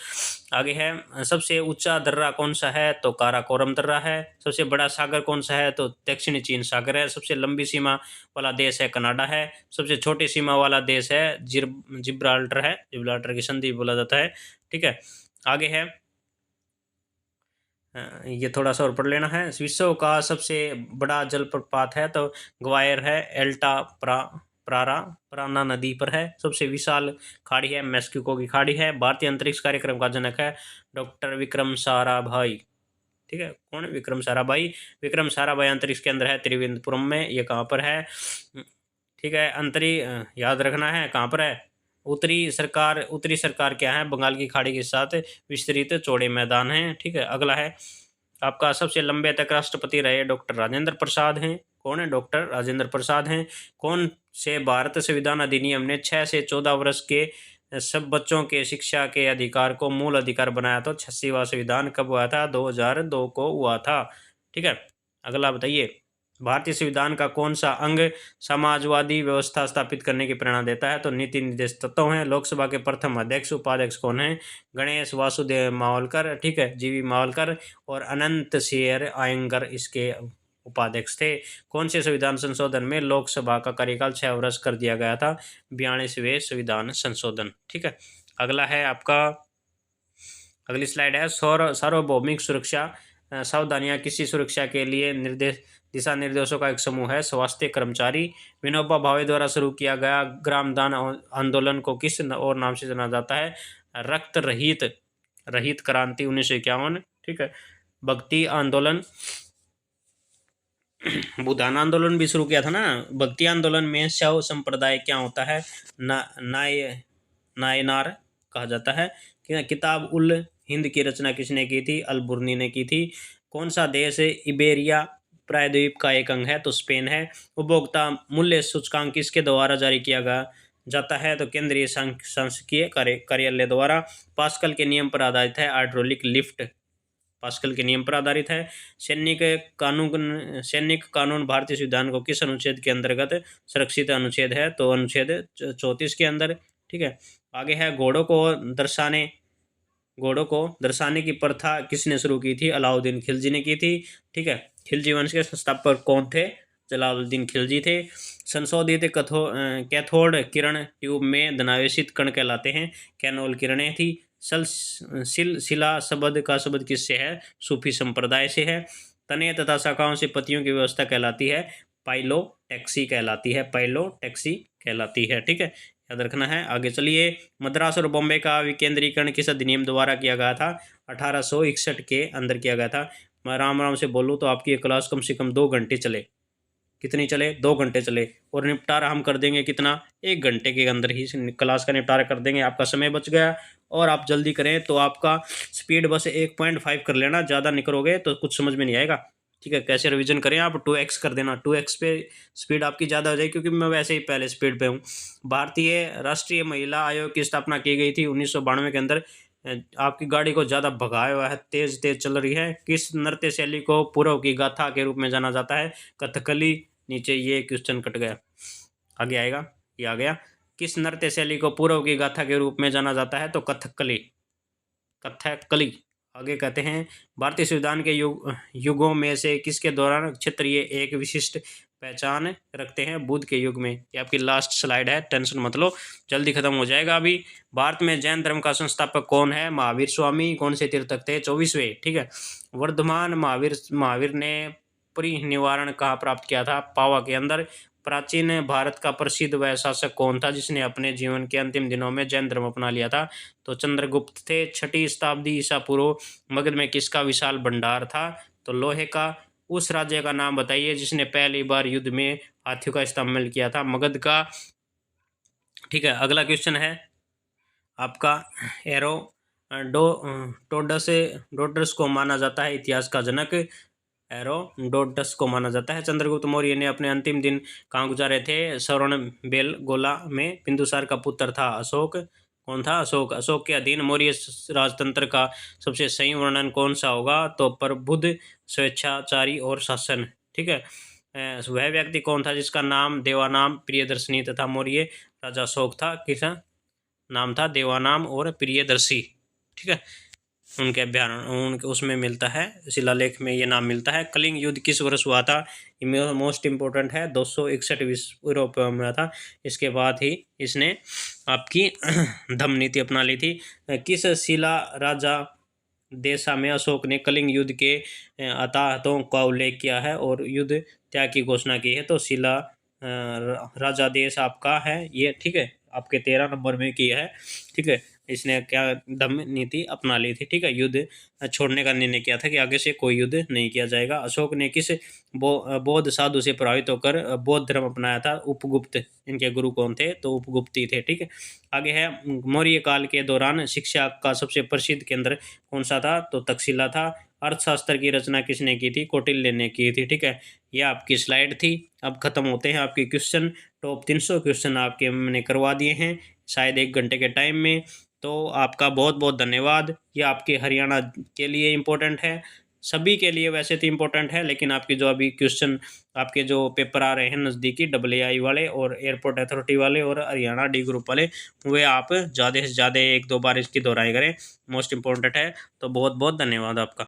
[SPEAKER 1] आगे है सबसे ऊंचा दर्रा कौन सा है? तो काराकोरम दर्रा है। सबसे बड़ा सागर कौन सा है? तो दक्षिणी चीन सागर है। सबसे लंबी सीमा वाला देश है कनाडा है। सबसे छोटी सीमा वाला देश है जिब्राल्टर है, जिब्राल्टर की संधि बोला जाता है, ठीक है। आगे है ये थोड़ा सा और पढ़ लेना है। विश्व का सबसे बड़ा जलप्रपात है तो ग्वायर है, एल्टा प्राना नदी पर है। सबसे विशाल खाड़ी है, मेक्सिको की खाड़ी है। भारतीय अंतरिक्ष कार्यक्रम का जनक है डॉक्टर विक्रम साराभाई, ठीक है। कौन है? विक्रम साराभाई। विक्रम साराभाई अंतरिक्ष के अंदर है त्रिवेंद्रपुरम में। ये कहाँ पर है? ठीक है, याद रखना है कहाँ पर है। उत्तरी सरकार क्या है? बंगाल की खाड़ी के साथ विस्तृत चौड़े मैदान हैं, ठीक है। अगला है आपका सबसे लंबे तक राष्ट्रपति रहे डॉक्टर राजेंद्र प्रसाद हैं। कौन है? डॉक्टर राजेंद्र प्रसाद हैं। कौन से भारत संविधान अधिनियम ने 6 से 14 वर्ष के सब बच्चों के शिक्षा के अधिकार को मूल अधिकार बनाया? तो 86वां संविधान कब हुआ था? 2002 को हुआ था, ठीक है। अगला बताइए, भारतीय संविधान का कौन सा अंग समाजवादी व्यवस्था स्थापित करने की प्रेरणा देता है? तो नीति निर्देश तत्व हैं। लोकसभा के प्रथम अध्यक्ष उपाध्यक्ष कौन है? गणेश वासुदेव मावलकर, ठीक है, जीवी मावलकर और अनंत शेर आयंगर इसके उपाध्यक्ष थे। कौन से संविधान संशोधन में लोकसभा का कार्यकाल 6 वर्ष कर दिया गया था? 42वें संविधान संशोधन, ठीक है। अगला है आपका, अगली स्लाइड है सार्वभौमिक सुरक्षा सावधानियां किसी सुरक्षा के लिए दिशा निर्देशों का एक समूह है। स्वास्थ्य कर्मचारी। विनोबा भावे द्वारा शुरू किया गया ग्राम दान आंदोलन को किस और नाम से जाना जाता है? रक्त रहित क्रांति 1951, ठीक है। भक्ति आंदोलन भूदान आंदोलन भी शुरू किया था ना। भक्ति आंदोलन में शैव संप्रदाय क्या होता है? नायनार कहा जाता है। किताब उल हिंद की रचना किसने की थी? अल-बुर्नी ने की थी। कौन सा देश इबेरिया प्रायद्वीप का एक अंग है? तो स्पेन है। उपभोक्ता मूल्य सूचकांक किसके द्वारा जारी किया गया जाता है? तो केंद्रीय सांख्यिकीय कार्यालय द्वारा। पास्कल के नियम पर आधारित है हाइड्रोलिक लिफ्ट, पास्कल के नियम पर आधारित है। सैनिक कानून भारतीय संविधान को किस अनुच्छेद के अंतर्गत सुरक्षित अनुच्छेद है? तो अनुच्छेद 34 के अंदर, ठीक है। आगे है घोड़ों को दर्शाने घोड़ों को दर्शाने की प्रथा किसने शुरू की थी? अलाउद्दीन खिलजी ने की थी। ठीक है, खिलजी वंश के संस्थापक कौन थे? जलालुद्दीन खिलजी थे। संशोधित कैथोड किरण ट्यूब में धनावेशित कण कहलाते हैं। कैनोल किरणें थी। सिलसिला शब्द का शब्द किससे है? सूफी संप्रदाय से है। तने तथा शाखाओं से पत्तियों की व्यवस्था कहलाती है। पाइलोटैक्सी कहलाती है। पाइलोटैक्सी कहलाती है। ठीक है, याद रखना है। आगे चलिए, मद्रास और बॉम्बे का विकेंद्रीकरण किस अधिनियम द्वारा किया गया था? 1861 के अंदर किया गया था। मैं राम राम से बोलूँ तो आपकी ये क्लास कम से कम 2 घंटे चले। कितनी चले? 2 घंटे चले। और निपटारा हम कर देंगे कितना? 1 घंटे के अंदर ही क्लास का निपटारा कर देंगे। आपका समय बच गया। और आप जल्दी करें तो आपका स्पीड बस 1.5 कर लेना, ज़्यादा नहीं करोगे तो कुछ समझ में नहीं आएगा। ठीक है, कैसे रिवीजन करें? आप 2x कर देना। 2x पे स्पीड आपकी ज़्यादा हो जाएगी, क्योंकि मैं वैसे ही पहले स्पीड पे हूँ। भारतीय राष्ट्रीय महिला आयोग की स्थापना की गई थी 1992 के अंदर। आपकी गाड़ी को ज़्यादा भगाया हुआ है, तेज तेज चल रही है। किस नृत्य शैली को पूर्व की गाथा के रूप में जाना जाता है? कथकली। नीचे ये क्वेश्चन कट गया, आगे आएगा, ये आ गया। किस नृत्य शैली को पूर्व की गाथा के रूप में जाना जाता है? तो कथकली। कथकली। आगे कहते हैं, भारतीय संविधान के युगों में से किसके दौरान क्षेत्रीय एक विशिष्ट पहचान रखते हैं? बुद्ध के युग में। ये आपकी लास्ट स्लाइड है, टेंशन मत लो, जल्दी खत्म हो जाएगा अभी। भारत में जैन धर्म का संस्थापक कौन है? महावीर स्वामी। कौन से तीर्थक थे? 24वें। ठीक है, वर्धमान महावीर ने परिनिर्वाण कहाँ प्राप्त किया था? पावा के अंदर। प्राचीन भारत का प्रसिद्ध वह शासक कौन था जिसने अपने जीवन के अंतिम दिनों में जैन धर्म अपना लिया था? तो चंद्रगुप्त थे। 6वीं शताब्दी ईसा पूर्व। मगध में किसका विशाल भंडार था? तो लोहे का। उस राज्य का नाम बताइए जिसने पहली बार युद्ध में हाथियों का इस्तेमाल किया था? मगध का। ठीक है, अगला क्वेश्चन है आपका, एरो डोडस को माना जाता है इतिहास का जनक। हेरोडोटस को माना जाता है। चंद्रगुप्त मौर्य ने अपने अंतिम दिन कहाँ गुजारे थे? श्रवणबेलगोला में। बिंदुसार का पुत्र था अशोक। कौन था? अशोक। अशोक के अधीन मौर्य राजतंत्र का सबसे सही वर्णन कौन सा होगा? तो प्रबुद्ध, स्वेच्छाचारी और शासन। ठीक है, वह व्यक्ति कौन था जिसका नाम देवानाम, प्रियदर्शनी तथा मौर्य राजा अशोक था? किसका नाम था? देवानाम और प्रियदर्शी। ठीक है, उनके अभ्यारण्य उसमें मिलता है, शिलालेख में ये नाम मिलता है। कलिंग युद्ध किस वर्ष हुआ था? मोस्ट इम्पोर्टेंट है, 261 यूरोप में हुआ था। इसके बाद ही इसने आपकी धम्म नीति अपना ली थी। किस शिला राजा देशा में अशोक ने कलिंग युद्ध के अताहतों का उल्लेख किया है और युद्ध त्याग की घोषणा की है? तो शिला राजा देश आपका है ये। ठीक है, आपके 13 नंबर में किया है। ठीक है, इसने क्या धम्म नीति अपना ली थी? ठीक है, युद्ध छोड़ने का निर्णय किया था कि आगे से कोई युद्ध नहीं किया जाएगा। अशोक ने किस बौद्ध साधु से प्रभावित होकर बौद्ध धर्म अपनाया था? उपगुप्त। इनके गुरु कौन थे? तो उपगुप्ती थे। ठीक है, आगे है, मौर्य काल के दौरान शिक्षा का सबसे प्रसिद्ध केंद्र कौन सा था? तो तक्षशिला था। अर्थशास्त्र की रचना किसने की थी? कौटिल्य ने की थी। ठीक है, यह आपकी स्लाइड थी। अब खत्म होते हैं आपके क्वेश्चन। टॉप 300 क्वेश्चन आपके मैंने करवा दिए हैं शायद 1 घंटे के टाइम में। तो आपका बहुत बहुत धन्यवाद। ये आपके हरियाणा के लिए इम्पोर्टेंट है, सभी के लिए वैसे तो इम्पोर्टेंट है, लेकिन आपके जो अभी क्वेश्चन आपके जो पेपर आ रहे हैं नज़दीकी AA वाले और एयरपोर्ट अथॉरिटी वाले और हरियाणा D ग्रुप वाले, वे आप ज़्यादा से ज़्यादा 1-2 बार इसकी दोहराई करें, मोस्ट इम्पोर्टेंट है। तो बहुत बहुत धन्यवाद आपका।